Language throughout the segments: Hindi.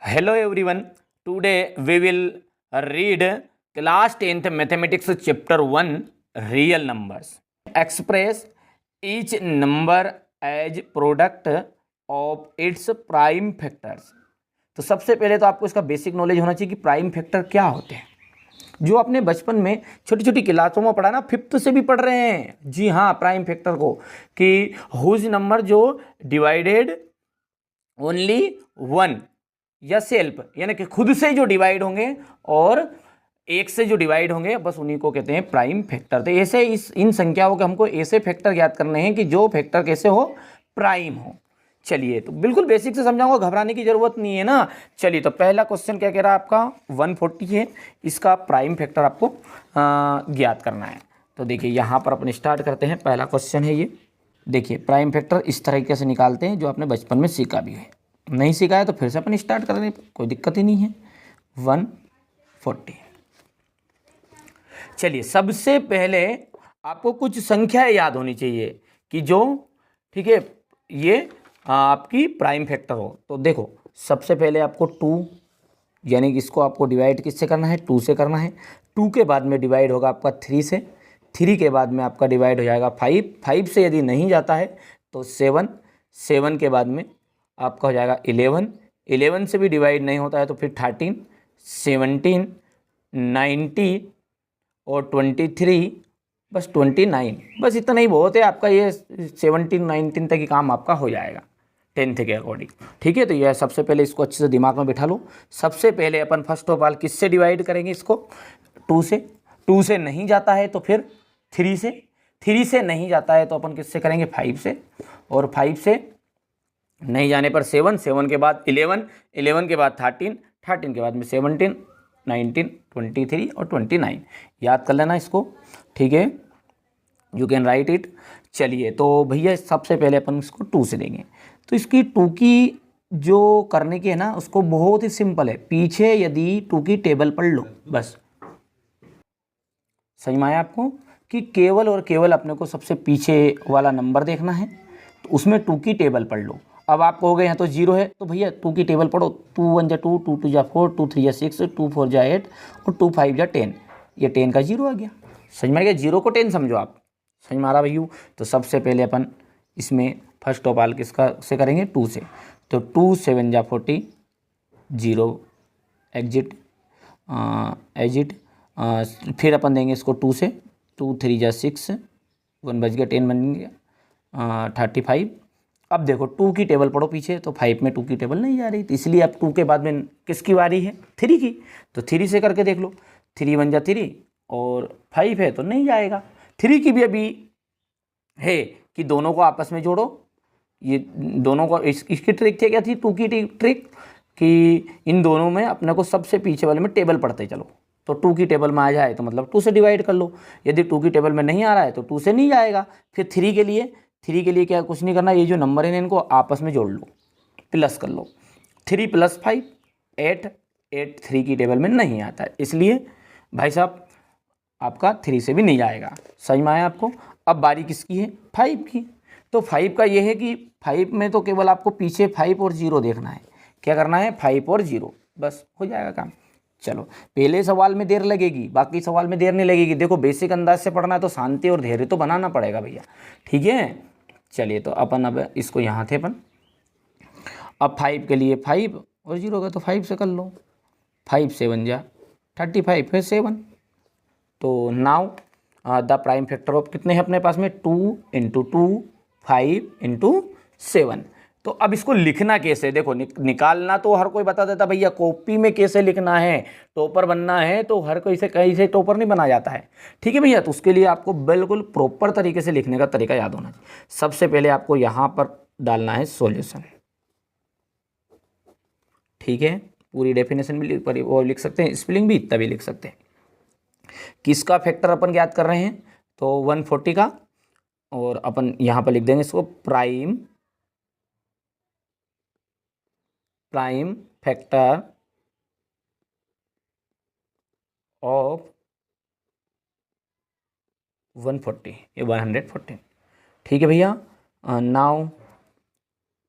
Hello everyone. Today we will read class 10th mathematics chapter 1 real numbers. Express each number as product of its prime factors. तो सबसे पहले तो आपको इसका बेसिक नॉलेज होना चाहिए कि प्राइम फैक्टर क्या होते हैं, जो आपने बचपन में छोटी छोटी क्लासों में पढ़ा ना, फिफ्थ से भी पढ़ रहे हैं। जी हाँ, प्राइम फैक्टर को कि हुज नंबर जो डिवाइडेड ओनली वन या सेल्फ, यानी कि खुद से जो डिवाइड होंगे और एक से जो डिवाइड होंगे, बस उन्हीं को कहते हैं प्राइम फैक्टर। तो ऐसे इन संख्याओं के हमको ऐसे फैक्टर ज्ञात करने हैं कि जो फैक्टर कैसे हो, प्राइम हो। चलिए, तो बिल्कुल बेसिक से समझाऊंगा, घबराने की जरूरत नहीं है ना। चलिए, तो पहला क्वेश्चन क्या कह रहा है आपका, 140 है, इसका प्राइम फैक्टर आपको ज्ञात करना है। तो देखिए यहाँ पर अपन स्टार्ट करते हैं। पहला क्वेश्चन है ये। देखिए, प्राइम फैक्टर इस तरीके से निकालते हैं, जो आपने बचपन में सीखा भी है। नहीं सीखा है तो फिर से अपन स्टार्ट कर दें, कोई दिक्कत ही नहीं है। 140। चलिए, सबसे पहले आपको कुछ संख्याएं याद होनी चाहिए कि जो, ठीक है, ये आपकी प्राइम फैक्टर हो। तो देखो, सबसे पहले आपको 2, यानी कि इसको आपको डिवाइड किससे करना है, 2 से करना है। 2 के बाद में डिवाइड होगा आपका 3 से। 3 के बाद में आपका डिवाइड हो जाएगा 5। 5 से यदि नहीं जाता है तो 7। 7 के बाद में आपका हो जाएगा 11। 11 से भी डिवाइड नहीं होता है तो फिर 13, 17, 19 और 23, बस 29। बस इतना ही बहुत है आपका। ये 17, 19 तक ही काम आपका हो जाएगा 10th के अकॉर्डिंग। ठीक है, तो यह सबसे पहले इसको अच्छे से दिमाग में बिठा लो। सबसे पहले अपन फर्स्ट ऑफ ऑल किससे डिवाइड करेंगे इसको, 2 से। 2 से नहीं जाता है तो फिर 3 से। 3 से नहीं जाता है तो अपन किससे करेंगे, 5 से। और 5 से नहीं जाने पर 7। 7 के बाद 11। 11 के बाद 13। 13 के बाद में 17, 19, 23 और 29। याद कर लेना इसको, ठीक है, यू कैन राइट इट। चलिए, तो भैया सबसे पहले अपन इसको 2 से देंगे। तो इसकी 2 की जो करने की है ना, उसको बहुत ही सिंपल है। पीछे यदि 2 की टेबल पढ़ लो, बस समझ में आया आपको कि केवल और केवल अपने को सबसे पीछे वाला नंबर देखना है, तो उसमें 2 की टेबल पढ़ लो। अब आप कहोगे यहाँ तो 0 है, तो भैया 2 की टेबल पढ़ो। 2 1 जा 2, 2 2 जा 4, 2 3 जा 6, 2 4 जा 8 और 2 5 जा 10। ये 10 का 0 आ गया। समझ में आ गया, 0 को 10 समझो आप। समझ में आ रहा भैया। तो सबसे पहले अपन इसमें फर्स्ट ऑफ ऑल किसका से करेंगे, 2 से। तो 2 7 जा 40, 0 एग्जिट एजिट। फिर अपन देंगे इसको 2 से। 2 3 जा 6, 1 बच गया, 10 बन गया, 35। अब देखो 2 की टेबल पढ़ो पीछे, तो 5 में 2 की टेबल नहीं जा रही, तो इसलिए अब 2 के बाद में किसकी बारी है, 3 की। तो 3 से करके देख लो। 3 1 जा 3 और 5 है तो नहीं जाएगा। 3 की भी अभी है कि दोनों को आपस में जोड़ो। ये दोनों को इसकी ट्रिक थी क्या थी, 2 की ट्रिक, कि इन दोनों में अपने को सबसे पीछे वाले में टेबल पढ़ते चलो। तो 2 की टेबल में आ जाए तो मतलब 2 से डिवाइड कर लो। यदि 2 की टेबल में नहीं आ रहा है तो 2 से नहीं जाएगा। फिर 3 के लिए, 3 के लिए क्या, कुछ नहीं करना, ये जो नंबर है इनको आपस में जोड़ लो, प्लस कर लो। 3 + 5 8। 8 3 की टेबल में नहीं आता है, इसलिए भाई साहब आपका 3 से भी नहीं जाएगा। समझ में आया आपको। अब बारी किसकी है, 5 की। तो 5 का ये है कि 5 में तो केवल आपको पीछे 5 और 0 देखना है। क्या करना है, 5 और 0, बस हो जाएगा काम। चलो, पहले सवाल में देर लगेगी, बाकी सवाल में देर नहीं लगेगी। देखो, बेसिक अंदाज से पढ़ना है तो शांति और धैर्य तो बनाना पड़ेगा भैया, ठीक है। चलिए, तो अपन अब इसको यहाँ थे अपन। अब 5 के लिए 5 और 0 का तो 5 से कर लो। 5 7 जा 35 फिर 7। तो now the prime factor of कितने हैं अपने पास में, 2 × 2 5 × 7। तो अब इसको लिखना कैसे, देखो निकालना तो हर कोई बता देता भैया, कॉपी में कैसे लिखना है। टॉपर बनना है तो हर कोई से कहीं से टॉपर नहीं बना जाता है, ठीक है भैया। तो उसके लिए आपको बिल्कुल प्रॉपर तरीके से लिखने का तरीका याद होना चाहिए। सबसे पहले आपको यहाँ पर डालना है सॉल्यूशन, ठीक है। पूरी डेफिनेशन भी वो लिख सकते हैं, स्पेलिंग भी तभी लिख सकते हैं। किसका फैक्टर अपन याद कर रहे हैं, तो 140 का। और अपन यहाँ पर लिख देंगे इसको प्राइम फैक्टर ऑफ 140, ये 140, ठीक है भैया। नाउ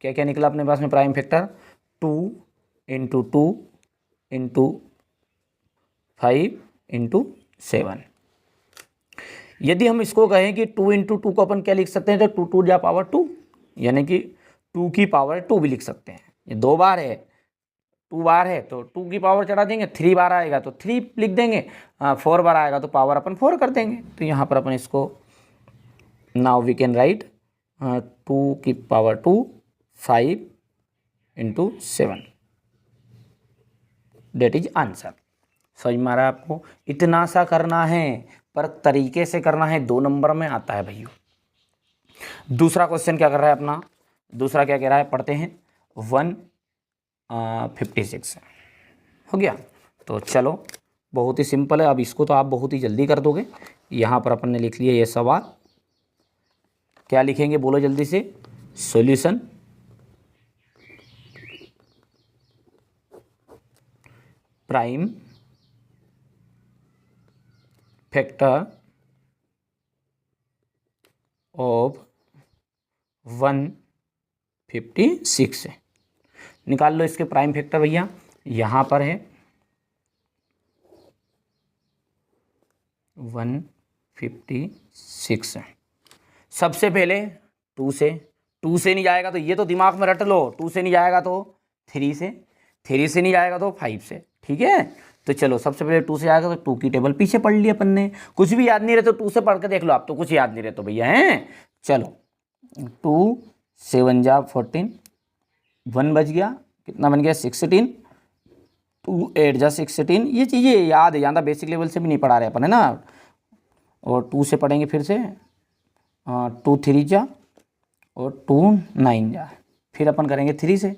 क्या क्या निकला अपने पास में prime factor, 2 into 2 into 5 into 7। यदि हम इसको कहें कि 2 इंटू 2 को अपन क्या लिख सकते हैं, तो 2 टू द पावर 2, यानी कि 2 की पावर 2 भी लिख सकते हैं। ये 2 बार है, 2 बार है तो 2 की पावर चढ़ा देंगे, 3 बार आएगा तो 3 लिख देंगे, 4 बार आएगा तो पावर अपन 4 कर देंगे। तो यहाँ पर अपन इसको नाउ वी कैन राइट 2 की power 2 5 into 7, that is answer. समझ में आ रहा है आपको? इतना सा करना है पर तरीके से करना है, 2 नंबर में आता है भैया। दूसरा क्वेश्चन क्या कर रहा है अपना, दूसरा क्या कह रहा है, पढ़ते हैं। 156 हो गया। तो चलो बहुत ही सिंपल है, अब इसको तो आप बहुत ही जल्दी कर दोगे। यहाँ पर अपन ने लिख लिया ये सवाल, क्या लिखेंगे बोलो जल्दी से, सॉल्यूशन प्राइम फैक्टर ऑफ 156 है। निकाल लो इसके प्राइम फैक्टर भैया, यहाँ पर है 156 है। सबसे पहले 2 से नहीं जाएगा तो ये तो दिमाग में रट लो, 2 से नहीं जाएगा तो 3 से, 3 से नहीं जाएगा तो 5 से, ठीक है। तो चलो सबसे पहले 2 से आएगा तो 2 की टेबल पीछे पढ़ ली अपन ने, कुछ भी याद नहीं रहे तो 2 से पढ़ के देख लो, आप तो कुछ याद नहीं रहे तो भैया हैं। चलो 2 7 जा 14, 1 बच गया, कितना बन गया 16, 2 8 जा 16। ये चीज़ें याद है, ज़्यादा बेसिक लेवल से भी नहीं पढ़ा रहे अपन है ना। और 2 से पढ़ेंगे फिर से, 2 3 जा और 2 9 जा, फिर अपन करेंगे 3 से,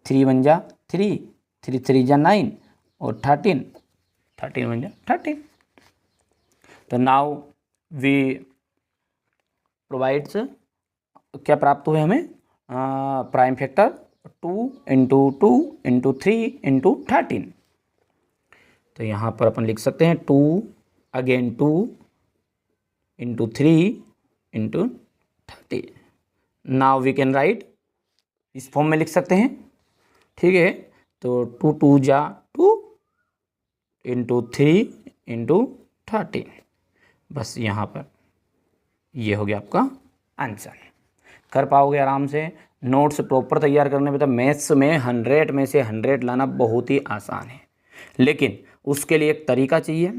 3 1 जा 3, 3 3 जा 9 और 13 1 जा 13। तो नाउ वी प्रोवाइड्स, क्या प्राप्त हुए हमें, prime factor 2 into 2 into 3 into 13। तो यहाँ पर अपन लिख सकते हैं 2 again 2 into 3 into 30। Now we can write, इस फॉर्म में लिख सकते हैं, ठीक है। तो 2 2 जा 2 इंटू 3 इंटू 30, बस यहाँ पर ये हो गया आपका आंसर। कर पाओगे आराम से। नोट्स प्रॉपर तैयार करने में तो मैथ्स में 100 में से 100 लाना बहुत ही आसान है, लेकिन उसके लिए एक तरीका चाहिए,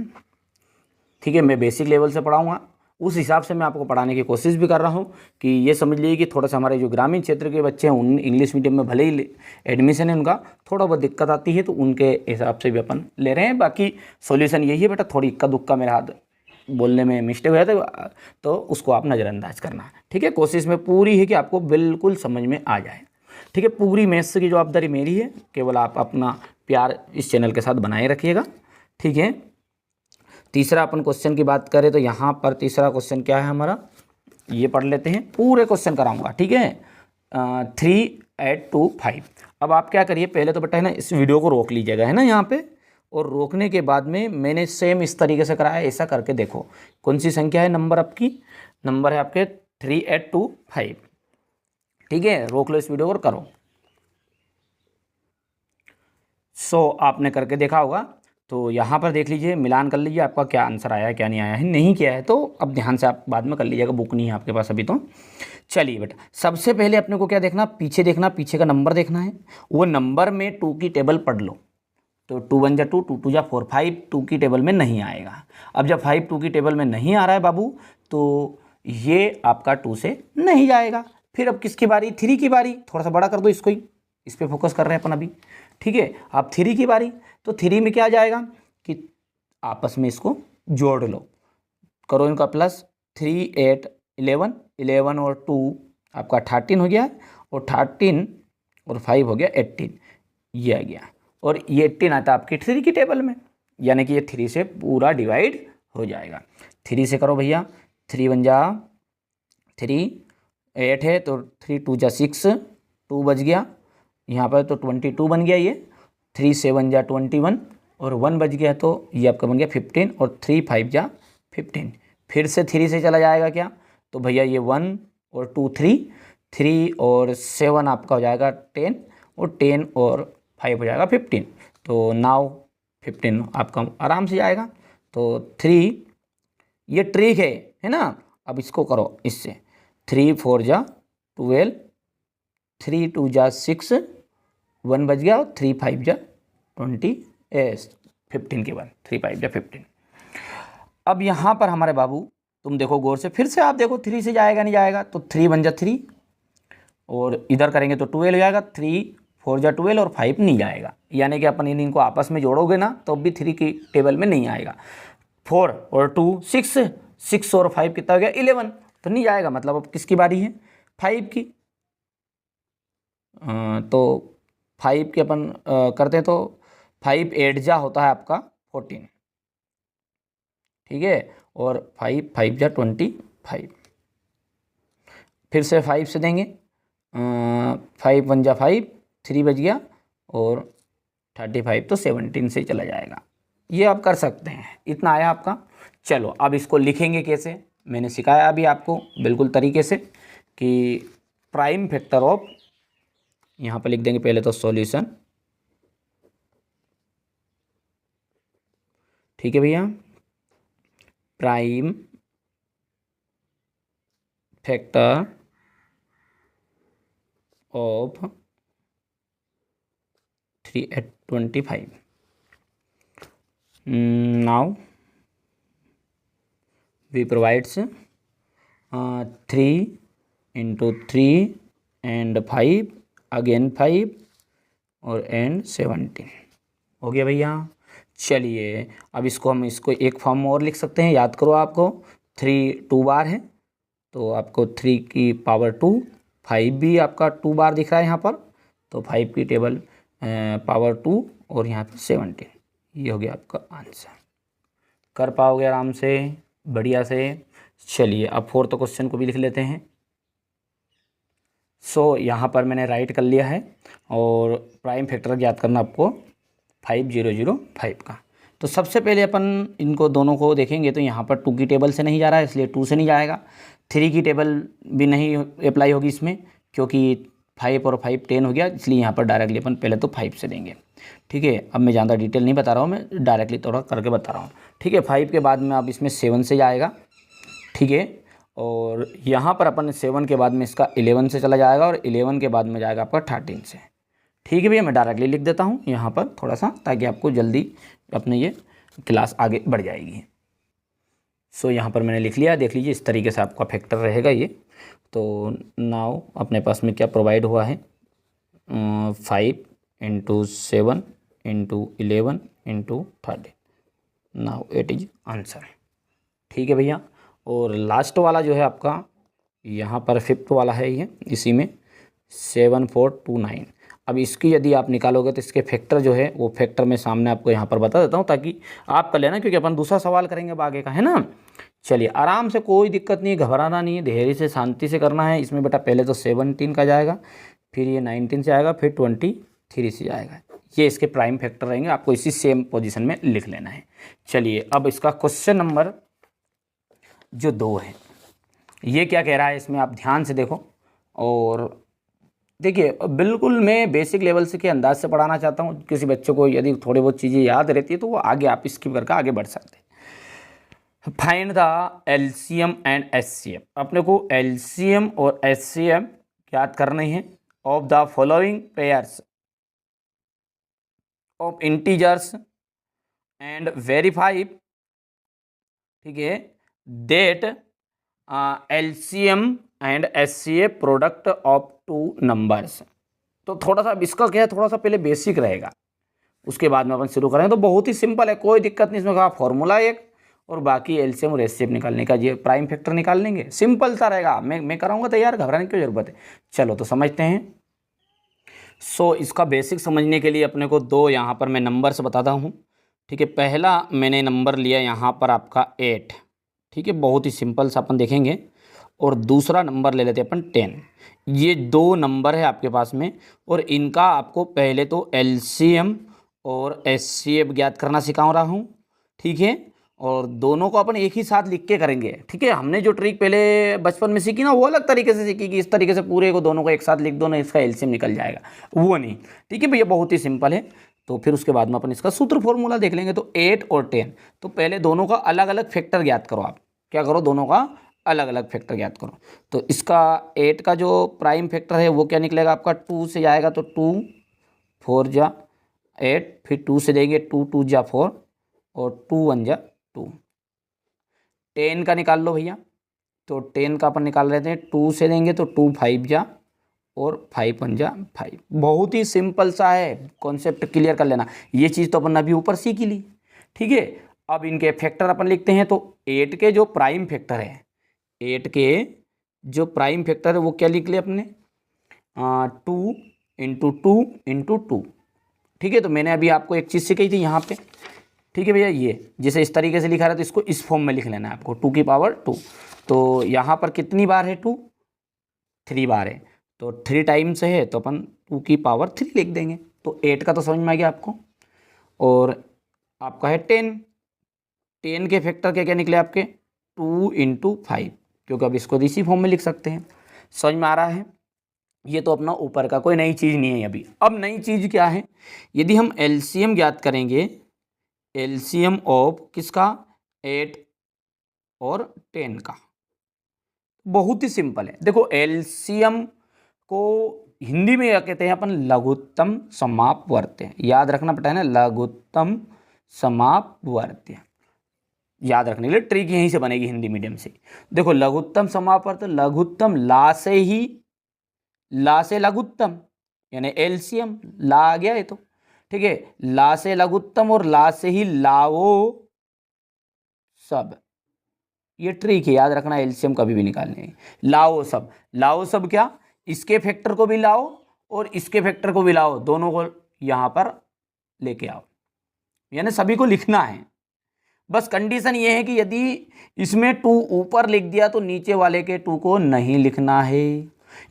ठीक है। मैं बेसिक लेवल से पढ़ाऊँगा, उस हिसाब से मैं आपको पढ़ाने की कोशिश भी कर रहा हूँ कि ये समझ लीजिए कि थोड़ा सा हमारे जो ग्रामीण क्षेत्र के बच्चे हैं, उन इंग्लिश मीडियम में भले ही एडमिशन है उनका थोड़ा बहुत दिक्कत आती है, तो उनके हिसाब से भी अपन ले रहे हैं। बाकी सॉल्यूशन यही है बेटा, थोड़ी इक्का दुक्का मेरा हाथ बोलने में मिस्टेक हुआ था तो उसको आप नज़रअंदाज करना है, ठीक है। कोशिश में पूरी है कि आपको बिल्कुल समझ में आ जाए, ठीक है। पूरी मैथ्स की जवाबदारी मेरी है, केवल आप अपना प्यार इस चैनल के साथ बनाए रखिएगा, ठीक है। तीसरा अपन क्वेश्चन की बात करें तो यहाँ पर तीसरा क्वेश्चन क्या है हमारा, ये पढ़ लेते हैं, पूरे क्वेश्चन कराऊंगा, ठीक है। 3 8 2 5। अब आप क्या करिए, पहले तो बेटा है ना इस वीडियो को रोक लीजिएगा, है ना यहाँ पे, और रोकने के बाद में मैंने सेम इस तरीके से कराया, ऐसा करके देखो कौन सी संख्या है, नंबर आपकी, नंबर है आपके 3 8 2 5, ठीक है। रोक लो इस वीडियो और करो। सो आपने करके देखा होगा, तो यहाँ पर देख लीजिए, मिलान कर लीजिए आपका क्या आंसर आया है क्या नहीं आया है। नहीं किया है तो अब ध्यान से आप बाद में कर लीजिएगा, बुक नहीं है आपके पास अभी तो। चलिए बेटा, सबसे पहले अपने को क्या देखना, पीछे देखना, पीछे का नंबर देखना है। वो नंबर में 2 की टेबल पढ़ लो, तो 2 1 जा 2, 2 2 जा 4, 5 2 की टेबल में नहीं आएगा। अब जब 5 2 की टेबल में नहीं आ रहा है बाबू, तो ये आपका 2 से नहीं जाएगा। फिर अब किसकी बारी, 3 की बारी, थोड़ा सा बड़ा कर दो इसको ही, इस पर फोकस कर रहे हैं अपन अभी, ठीक है। अब 3 की बारी, तो 3 में क्या आ जाएगा कि आपस में इसको जोड़ लो, करो इनका प्लस, 3 8 11, 11 और 2 आपका 13 हो गया, और 13 और 5 हो गया 18, ये आ गया। और ये 18 आता है आपकी 3 की टेबल में, यानी कि ये 3 से पूरा डिवाइड हो जाएगा। 3 से करो भैया, 3 1 जा 3, 8 है तो 3 2 जा 6, 2 बच गया यहाँ पर, तो 22 बन गया ये, 3 7 जा 21 और 1 बच गया, तो ये आपका बन गया 15, और 3 5 जा 15। फिर से 3 से चला जाएगा क्या, तो भैया ये 1 और 2 3, 3 और 7 आपका हो जाएगा 10, और 10 और 5 हो जाएगा 15। तो नाउ 15 आपका आराम से जाएगा। तो 3, ये ट्रिक है ना। अब इसको करो इससे, 3 4 जा 12, 3 2 जा 6, 1 बच गया, 3 5 जा 20, 15 के बाद 3 5 जा 15। अब यहाँ पर हमारे बाबू तुम देखो गौर से, फिर से आप देखो 3 से जाएगा नहीं जाएगा, तो 3 1 जा 3, और इधर करेंगे तो 12 हो जाएगा, 3 4 जा 12 और 5 नहीं जाएगा, यानी कि अपन इनको आपस में जोड़ोगे ना तो भी 3 की टेबल में नहीं आएगा। 4 और 2 6, 6 और 5 कितना हो गया 11, तो नहीं जाएगा। मतलब अब किसकी बारी है 5 की। तो 5 के अपन करते हैं, तो 5 8 जा होता है आपका 14, ठीक है, और 5 5 जा 25, फिर से 5 से देंगे, 5 1 जा 5, 3 बच गया, और 35 तो 17 से चला जाएगा। ये आप कर सकते हैं, इतना आया आपका। चलो अब इसको लिखेंगे कैसे, मैंने सिखाया अभी आपको बिल्कुल तरीके से कि प्राइम फैक्टर ऑफ, यहाँ पर लिख देंगे पहले तो सॉल्यूशन, ठीक है भैया, prime factor of 3/25। Now we provides 3 × 3 and 5 again 5 और एंड 17 हो गया भैया। चलिए अब इसको एक फॉर्म और लिख सकते हैं, याद करो आपको 3 2 बार है, तो आपको 3 की पावर 2, 5 भी आपका 2 बार दिख रहा है यहाँ पर, तो 5 की टेबल पावर 2 और यहाँ पर 17, ये हो गया आपका आंसर। कर पाओगे आराम से, बढ़िया से। चलिए अब 4th क्वेश्चन को भी लिख लेते हैं। यहाँ पर मैंने राइट कर लिया है, और प्राइम फैक्टर याद करना आपको 5005 का। तो सबसे पहले अपन इनको दोनों को देखेंगे, तो यहाँ पर 2 की टेबल से नहीं जा रहा है, इसलिए 2 से नहीं जाएगा। 3 की टेबल भी नहीं अप्लाई होगी इसमें, क्योंकि 5 और 5 10 हो गया, इसलिए यहाँ पर डायरेक्टली अपन पहले तो 5 से देंगे, ठीक है। अब मैं ज़्यादा डिटेल नहीं बता रहा हूँ, मैं डायरेक्टली थोड़ा करके बता रहा हूँ, ठीक है। 5 के बाद में अब इसमें 7 से जाएगा, ठीक है, और यहाँ पर अपन 7 के बाद में इसका 11 से चला जाएगा, और 11 के बाद में जाएगा आपका 13 से, ठीक है भैया। मैं डायरेक्टली लिख देता हूँ यहाँ पर थोड़ा सा, ताकि आपको जल्दी अपने ये क्लास आगे बढ़ जाएगी। यहाँ पर मैंने लिख लिया, देख लीजिए इस तरीके से आपका फैक्टर रहेगा ये। तो नाउ अपने पास में क्या प्रोवाइड हुआ है, 5 × 7 × 11 × 13, नाउ इट इज आंसर, ठीक है भैया। और लास्ट वाला जो है आपका यहाँ पर 5th वाला है, ये इसी में 7429। अब इसकी यदि आप निकालोगे तो इसके फैक्टर जो है वो फैक्टर मैं सामने आपको यहाँ पर बता देता हूँ, ताकि आप कर लेना, क्योंकि अपन दूसरा सवाल करेंगे अब आगे का, है ना। चलिए आराम से, कोई दिक्कत नहीं है, घबराना नहीं है, धैर्य से शांति से करना है। इसमें बेटा पहले तो 17 का जाएगा, फिर ये 19 से आएगा, फिर 23 से जाएगा। ये इसके प्राइम फैक्टर रहेंगे, आपको इसी सेम पोजीशन में लिख लेना है। चलिए अब इसका क्वेश्चन नंबर जो 2 है, ये क्या कह रहा है, इसमें आप ध्यान से देखो। और देखिए बिल्कुल मैं बेसिक लेवल से के अंदाज से पढ़ाना चाहता हूँ, किसी बच्चे को यदि थोड़ी बहुत चीज़ें याद रहती है तो वो आगे आप स्किप करके आगे बढ़ सकते हैं। Find the LCM and HCF, अपने को एलसीएम और एचसीएफ याद करने हैं of the following pairs of integers and verify, ठीक है, that LCM and HCF product of 2 numbers. तो थोड़ा सा इसका क्या है, थोड़ा सा पहले बेसिक रहेगा, उसके बाद में अपन शुरू करेंगे। तो बहुत ही सिंपल है, कोई दिक्कत नहीं, इसमें कहा फॉर्मूला एक और बाकी एलसीएम और एचसीएफ निकालने का, ये प्राइम फैक्टर निकाल लेंगे, सिंपल सा रहेगा। मैं कराऊंगा तैयार, घबराने की जरूरत है। चलो तो समझते हैं। इसका बेसिक समझने के लिए अपने को 2 यहाँ पर मैं नंबर से बताता हूँ, ठीक है। पहला मैंने नंबर लिया यहाँ पर आपका 8, ठीक है, बहुत ही सिंपल सा अपन देखेंगे। और दूसरा नंबर ले लेते हैं अपन 10। ये 2 नंबर है आपके पास में, और इनका आपको पहले तो एलसीएम और एचसीएफ ज्ञात करना सिखा रहा हूँ, ठीक है। और दोनों को अपन एक ही साथ लिख के करेंगे, ठीक है। हमने जो ट्रिक पहले बचपन में सीखी ना वो अलग तरीके से सीखी कि इस तरीके से पूरे को दोनों को एक साथ लिख दो ना, इसका एलसीएम निकल जाएगा, वो नहीं, ठीक है भैया, बहुत ही सिंपल है। तो फिर उसके बाद में अपन इसका सूत्र फॉर्मूला देख लेंगे। तो 8 और 10, तो पहले दोनों का अलग अलग फैक्टर ज्ञात करो। आप क्या करो, दोनों का अलग अलग फैक्टर ज्ञात करो। तो इसका 8 का जो प्राइम फैक्टर है वो क्या निकलेगा आपका, 2 से जाएगा तो 2 4 जा 8, फिर 2 से देंगे 2 2 जा 4 और 2 1 जा 2। 10 का निकाल लो भैया, तो 10 का अपन निकाल लेते हैं, 2 से देंगे तो 2 5 जा और 5 1 जा 5। बहुत ही सिंपल सा है, कॉन्सेप्ट क्लियर कर लेना। ये चीज़ तो अपन अभी ऊपर सीख ही ली, ठीक है। अब इनके फैक्टर अपन लिखते हैं। तो 8 के जो प्राइम फैक्टर है, 8 के जो प्राइम फैक्टर है वो क्या लिख लिया अपने, 2 इंटू 2 इंटू 2, ठीक है। तो मैंने अभी आपको एक चीज़ सिखाई थी यहाँ पे, ठीक है भैया, ये जैसे इस तरीके से लिखा रहा है तो इसको इस फॉर्म में लिख लेना है आपको, 2 की पावर 2। तो यहाँ पर कितनी बार है 2, 3 बार है, तो 3 टाइम्स है तो अपन 2 की पावर 3 लिख देंगे। तो 8 का तो समझ में आ गया आपको। और आपका है 10, 10 के फैक्टर क्या क्या निकले आपके, 2 इंटू 5, क्योंकि अब इसको इसी फॉर्म में लिख सकते हैं। समझ में आ रहा है। ये तो अपना ऊपर का, कोई नई चीज़ नहीं है अभी। अब नई चीज़ क्या है, यदि हम एलसीएम ज्ञात करेंगे, एलसीएम ऑफ किसका, 8 और 10 का, बहुत ही सिंपल है। देखो एलसीएम को हिंदी में क्या कहते हैं अपन, लघुत्तम समापवर्त्य। याद रखना पड़ता है ना, लघुत्तम समापवर्त्य। याद रखने के लिए ट्रिक यहीं से बनेगी हिंदी मीडियम से। देखो लघुत्तम समापवर्त्य, लघुत्तम ला से ही, ला से लघुत्तम यानी एलसीएम, ला आ गया है तो, ठीक है। ला से लघुत्तम और ला से ही लाओ सब, ये ट्रिक है, याद रखना। एलसीएम कभी भी निकालने है। लाओ सब, लाओ सब क्या, इसके फैक्टर को भी लाओ और इसके फैक्टर को भी लाओ, दोनों को यहां पर लेके आओ, यानी सभी को लिखना है। बस कंडीशन ये है कि यदि इसमें 2 ऊपर लिख दिया तो नीचे वाले के 2 को नहीं लिखना है।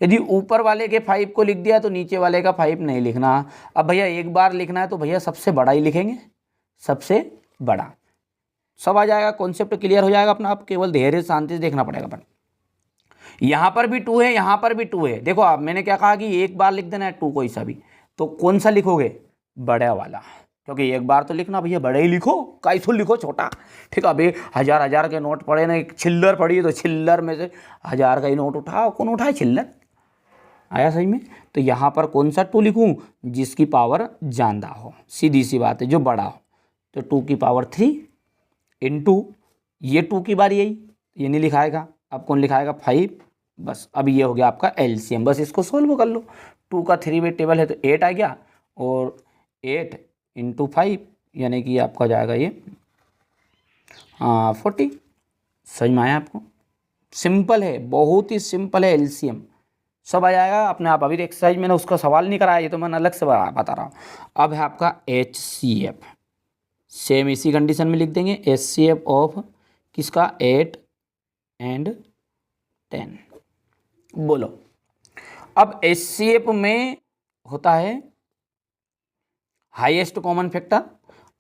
यदि ऊपर वाले के 5 को लिख दिया तो नीचे वाले का 5 नहीं लिखना। अब भैया एक बार लिखना है तो भैया सबसे बड़ा ही लिखेंगे, सबसे बड़ा। सब आ जाएगा, कॉन्सेप्ट क्लियर हो जाएगा अपना। आप केवल धैर्य शांति से देखना पड़ेगा अपन। यहाँ पर भी 2 है, यहाँ पर भी 2 है। देखो आप, मैंने क्या कहा कि एक बार लिख देना है 2 कोई सा भी, तो कौन सा लिखोगे, बड़ा वाला, क्योंकि एक बार तो लिखना भैया, बड़ा ही लिखो, कैसो लिखो छोटा, ठीक है। अभी 1000 के नोट पड़े ना, एक छिल्लर पड़ी है तो छिल्लर में से 1000 का ही नोट उठाओ, कौन उठाए छिल्लर, आया सही में। तो यहाँ पर कौन सा 2 लिखूँ, जिसकी पावर ज़्यादा हो, सीधी सी बात है, जो बड़ा हो। तो 2 की पावर 3 इंटू ये 2 की बारी यही, ये नहीं लिखाएगा, अब कौन लिखाएगा 5। बस अब ये हो गया आपका एलसीएम। बस इसको सोल्व कर लो। 2 का 3 वेट टेबल है तो 8 आ गया, और 8 इंटू 5 यानी कि आपका जाएगा ये 40। समझ में आया आपको। सिंपल है, बहुत ही सिंपल है एलसीएम, सब आ जाएगा अपने आप। अभी एक्सरसाइज मैंने उसका सवाल नहीं कराया, ये तो मैंने अलग से बता रहा हूँ। अब है आपका HCF, सेम इसी कंडीशन में लिख देंगे, HCF ऑफ किसका, 8 एंड 10। बोलो अब HCF में होता है हाईएस्ट कॉमन फैक्टर।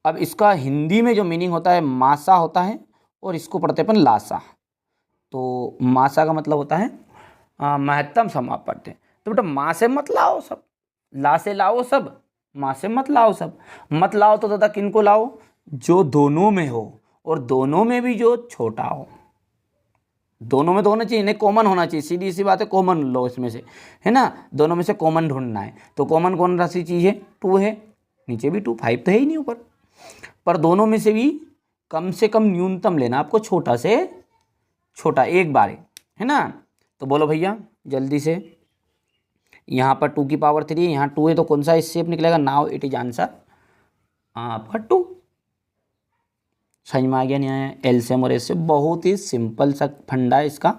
अब इसका हिंदी में जो मीनिंग होता है मासा होता है, और इसको पढ़ते अपन लासा। तो मासा का मतलब होता है महत्तम समापवर्त्य। तो बेटा माँ से मत लाओ सब, ला से लाओ सब, माँ से मत लाओ सब। मत लाओ तो दादा किन को लाओ, जो दोनों में हो, और दोनों में भी जो छोटा हो। दोनों में तो होना चाहिए, नहीं कॉमन होना चाहिए, सीधी सी बात है। कॉमन लो इसमें से, है ना, दोनों में से कॉमन ढूंढना है। तो कॉमन कौन सी चीज़ है, 2 है, नीचे भी 2, 5 तो है ही नहीं ऊपर। पर दोनों में से कम न्यूनतम लेना आपको, छोटा से छोटा एक बार है ना। तो बोलो भैया जल्दी से, यहाँ पर 2 की पावर 3 है, यहाँ 2 है, तो कौन सा शेप निकलेगा, नाउ इट इज आंसर आपका 2। समझ में आ गया नहीं आया, एलसीएम और एचसीएफ बहुत ही सिंपल सा फंडा है इसका।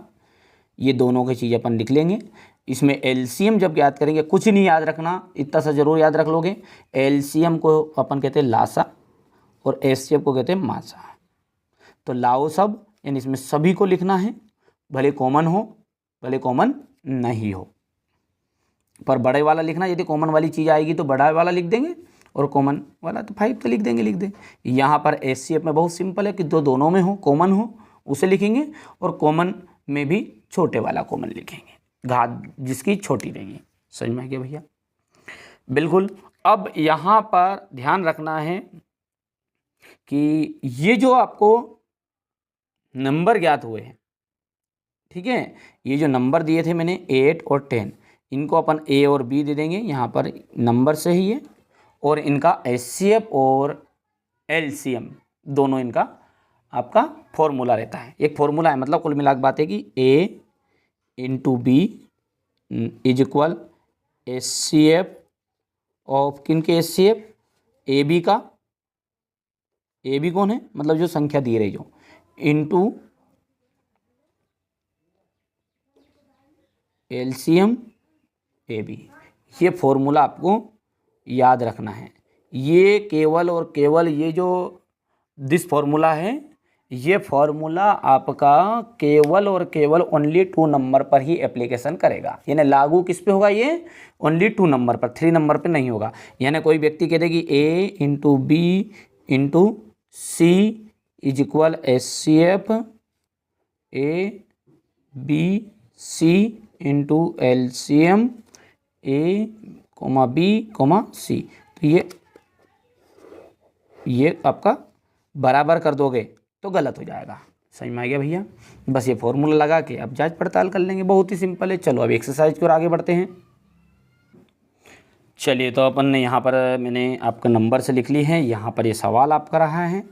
ये दोनों की चीज़ अपन लिख लेंगे। इसमें एलसीएम जब याद करेंगे, कुछ नहीं याद रखना, इतना सा जरूर याद रख लोगे। एलसीएम को अपन कहते हैं लासा और एचसीएफ को कहते हैं मासा। तो लाओ सब, यानी इसमें सभी को लिखना है, भले कॉमन हो भले कॉमन नहीं हो, पर बड़े वाला लिखना। यदि कॉमन वाली चीज़ आएगी तो बड़ा वाला लिख देंगे, और कॉमन वाला तो 5 तो लिख दें। यहाँ पर HCF में बहुत सिंपल है कि दोनों में हो, कॉमन हो उसे लिखेंगे, और कॉमन में भी छोटे वाला कॉमन लिखेंगे, घात जिसकी छोटी रहेगी। समझ में आ गया भैया? बिल्कुल। अब यहाँ पर ध्यान रखना है कि ये जो आपको नंबर ज्ञात हुए हैं, ठीक है, ये जो नंबर दिए थे मैंने 8 और 10, इनको अपन A और B दे देंगे यहाँ पर नंबर से ही है, और इनका HCF और LCM दोनों इनका आपका फॉर्मूला रहता है। एक फॉर्मूला है, मतलब कुल मिला के बात है कि A into B is equal HCF of kin के HCF, AB का, AB कौन है, मतलब जो संख्या दी रही जो, इंटू LCM AB। ये फॉर्मूला आपको याद रखना है। ये केवल और केवल ये जो दिस फॉर्मूला है, ये फॉर्मूला आपका केवल और केवल ओनली 2 नंबर पर ही एप्लीकेशन करेगा। यानी लागू किस पे होगा, ये ओनली 2 नंबर पर, 3 नंबर पे नहीं होगा। यानी कोई व्यक्ति कह दे कि A into B into C is equal HCF ABC into LCM A, B, C, तो ये आपका बराबर कर दोगे तो गलत हो जाएगा। समझ में आ गया भैया? बस ये फॉर्मूला लगा के अब जांच पड़ताल कर लेंगे, बहुत ही सिंपल है। चलो अब एक्सरसाइज की ओर आगे बढ़ते हैं। चलिए, तो अपन ने यहाँ पर मैंने आपका नंबर से लिख ली है, यहाँ पर ये सवाल आपका रहा है,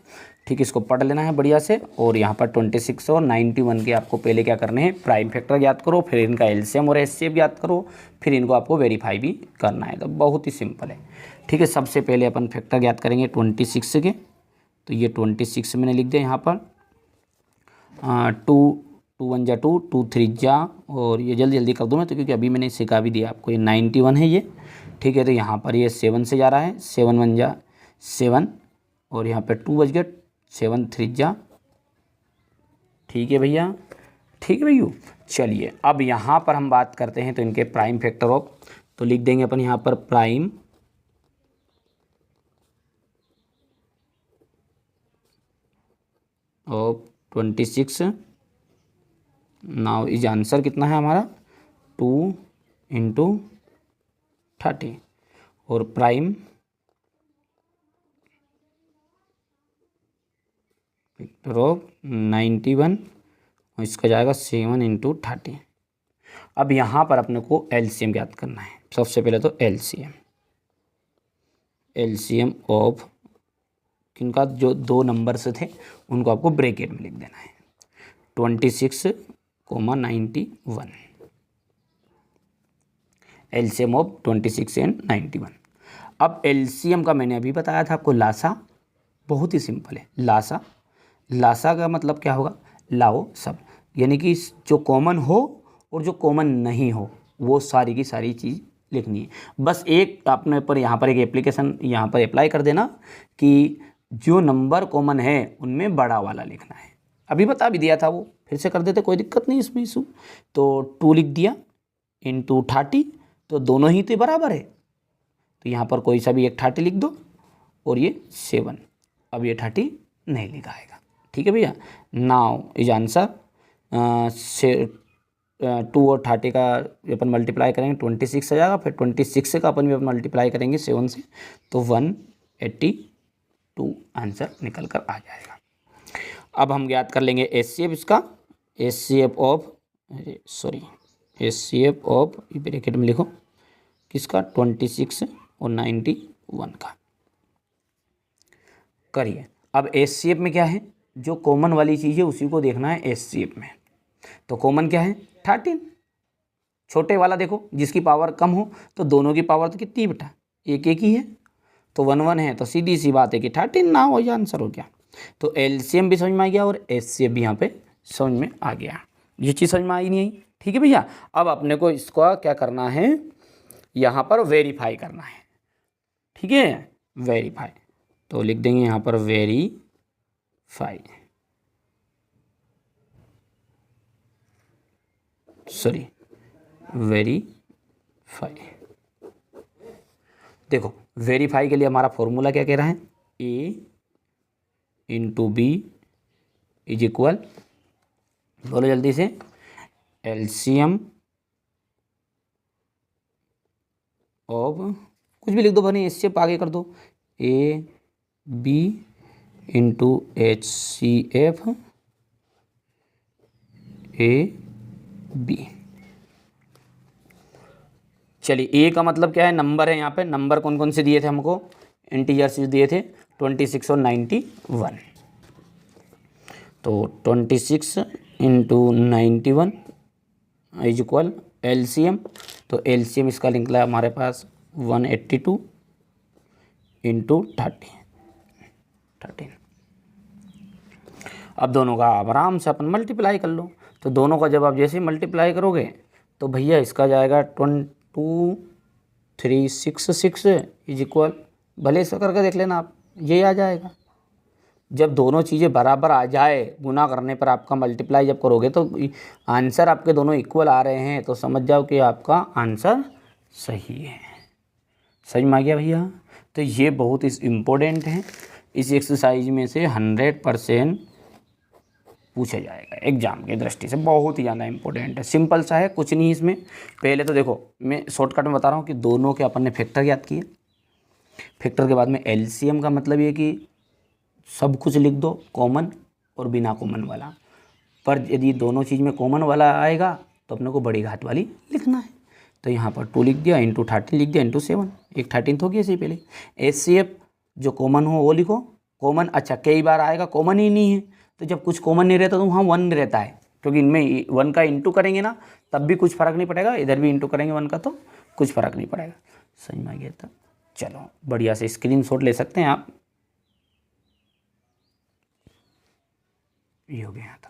ठीक, इसको पढ़ लेना है बढ़िया से। और यहाँ पर 26 और 91 के आपको पहले क्या करने हैं, प्राइम फैक्टर याद करो, फिर इनका LCM और HCF याद करो, फिर इनको आपको वेरीफाई भी करना है। तो बहुत ही सिंपल है, ठीक है। सबसे पहले अपन फैक्टर याद करेंगे 26 के, तो ये 26 मैंने लिख दिया यहाँ पर, 2 1 जा 2, 2 3 जा, और ये जल्दी जल्दी कर दूँ मैं तो, क्योंकि अभी मैंने सिखा भी दिया आपको। ये 91 है ये, ठीक है। तो यहाँ पर ये 7 से जा रहा है, 7 1 जा 7, और यहाँ पे 2 बज गया, 7 3 जा, ठीक है भैया, ठीक है भैया। चलिए अब यहाँ पर हम बात करते हैं तो इनके प्राइम फैक्टर ऑफ, तो लिख देंगे अपन यहाँ पर prime of 26। Now is answer कितना है हमारा, 2 इंटू 30, और प्राइम फैक्टर ऑफ 91, और इसका जाएगा 7 इंटू 30। अब यहाँ पर अपने को LCM ज्ञात करना है। सबसे पहले तो LCM ऑफ किनका, जो 2 नंबर से थे उनको आपको ब्रैकेट में लिख देना है, 26, 91, LCM ऑफ 26 एंड 91। अब LCM का मैंने अभी बताया था आपको लासा, बहुत ही सिंपल है। लासा का मतलब क्या होगा, लाओ सब, यानी कि जो कॉमन हो और जो कॉमन नहीं हो वो सारी की सारी चीज़ लिखनी है। बस एक आपने पर यहाँ पर एक एप्लीकेशन यहाँ पर अप्लाई कर देना कि जो नंबर कॉमन है उनमें बड़ा वाला लिखना है। अभी बता भी दिया था वो, फिर से कर देते, कोई दिक्कत नहीं इसमें इशू। तो 2 लिख दिया इंटू 30, तो दोनों ही तो बराबर है, तो यहाँ पर कोई सा भी एक 30 लिख दो, और ये 7, अब ये 30 नहीं लिखा आएगा, ठीक है भैया। नाउ इज आंसर, 2 और 30 का अपन मल्टीप्लाई करेंगे 26 से जाएगा, फिर 26 का अपन भी मल्टीप्लाई करेंगे 7 से, तो 182 आंसर निकल कर आ जाएगा। अब हम ज्ञात कर लेंगे HCF इसका, HCF ऑफ ब्रैकेट में लिखो किसका, 26 और 91 का करिए। अब HCF में क्या है, जो कॉमन वाली चीज़ है उसी को देखना है HCF में। तो कॉमन क्या है, 13, छोटे वाला देखो जिसकी पावर कम हो, तो दोनों की पावर तो कितनी बेटा, एक एक ही है, तो 1 1 है, तो सीधी सी बात है कि 13 ना हो, आंसर हो गया। तो LCM भी समझ में आ गया और HCF भी यहाँ पे समझ में आ गया। ये चीज़ समझ में आई नहीं आई, ठीक है भैया। अब अपने को इसका क्या करना है, यहाँ पर वेरीफाई करना है, ठीक है, वेरीफाई। तो लिख देंगे यहाँ पर वेरीफाई, देखो वेरीफाई के लिए हमारा फॉर्मूला क्या कह रहा है, A into B is equal, बोलो जल्दी से, एलसीएम ऑफ, कुछ भी लिख दो बनी, इससे आगे कर दो, A B into H C F A B. चलिए ए का मतलब क्या है, नंबर है, यहाँ पे नंबर कौन कौन से दिए थे हमको, इंटीजर्स दिए थे 26 और 91। तो 26 इंटू 91 इज इक्वल एलसीएम, तो एलसीएम इसका निकला हमारे पास 182 इंटू 13। अब दोनों का आराम से अपन मल्टीप्लाई कर लो, तो दोनों का जब आप जैसे ही मल्टीप्लाई करोगे तो भैया इसका जाएगा 2366 इज इक्वल, भले इसका करके देख लेना आप, ये आ जाएगा। जब दोनों चीज़ें बराबर आ जाए, गुना करने पर आपका मल्टीप्लाई जब करोगे तो आंसर आपके दोनों इक्वल आ रहे हैं, तो समझ जाओ कि आपका आंसर सही है। समझ में आ गया भैया? तो ये बहुत इम्पोर्टेंट है, इस एक्सरसाइज में से 100% पूछा जाएगा एग्जाम की दृष्टि से, बहुत ही ज़्यादा इंपॉर्टेंट है। सिंपल सा है, कुछ नहीं इसमें। पहले तो देखो मैं शॉर्टकट में बता रहा हूँ कि दोनों के अपन ने फैक्टर याद किए, फैक्टर के बाद में एलसीएम का मतलब ये कि सब कुछ लिख दो कॉमन और बिना कॉमन वाला, पर यदि दोनों चीज़ में कॉमन वाला आएगा तो अपने को बड़ी घात वाली लिखना है। तो यहाँ पर 2 लिख दिया, इंटू 13 लिख दिया, इंटू 7, एक 13 होगी ऐसे ही पहले। एचसीएफ जो कॉमन हो वो लिखो, कॉमन अच्छा कई बार आएगा, कॉमन ही नहीं है, तो जब कुछ कॉमन नहीं रहता तो वहाँ 1 रहता है, क्योंकि इनमें 1 का इंटू करेंगे ना तब भी कुछ फ़र्क नहीं पड़ेगा, इधर भी इंटू करेंगे 1 का तो कुछ फ़र्क नहीं पड़ेगा। समझ में आ गया? था चलो बढ़िया से स्क्रीनशॉट ले सकते हैं आप, ये हो गया यहाँ तक।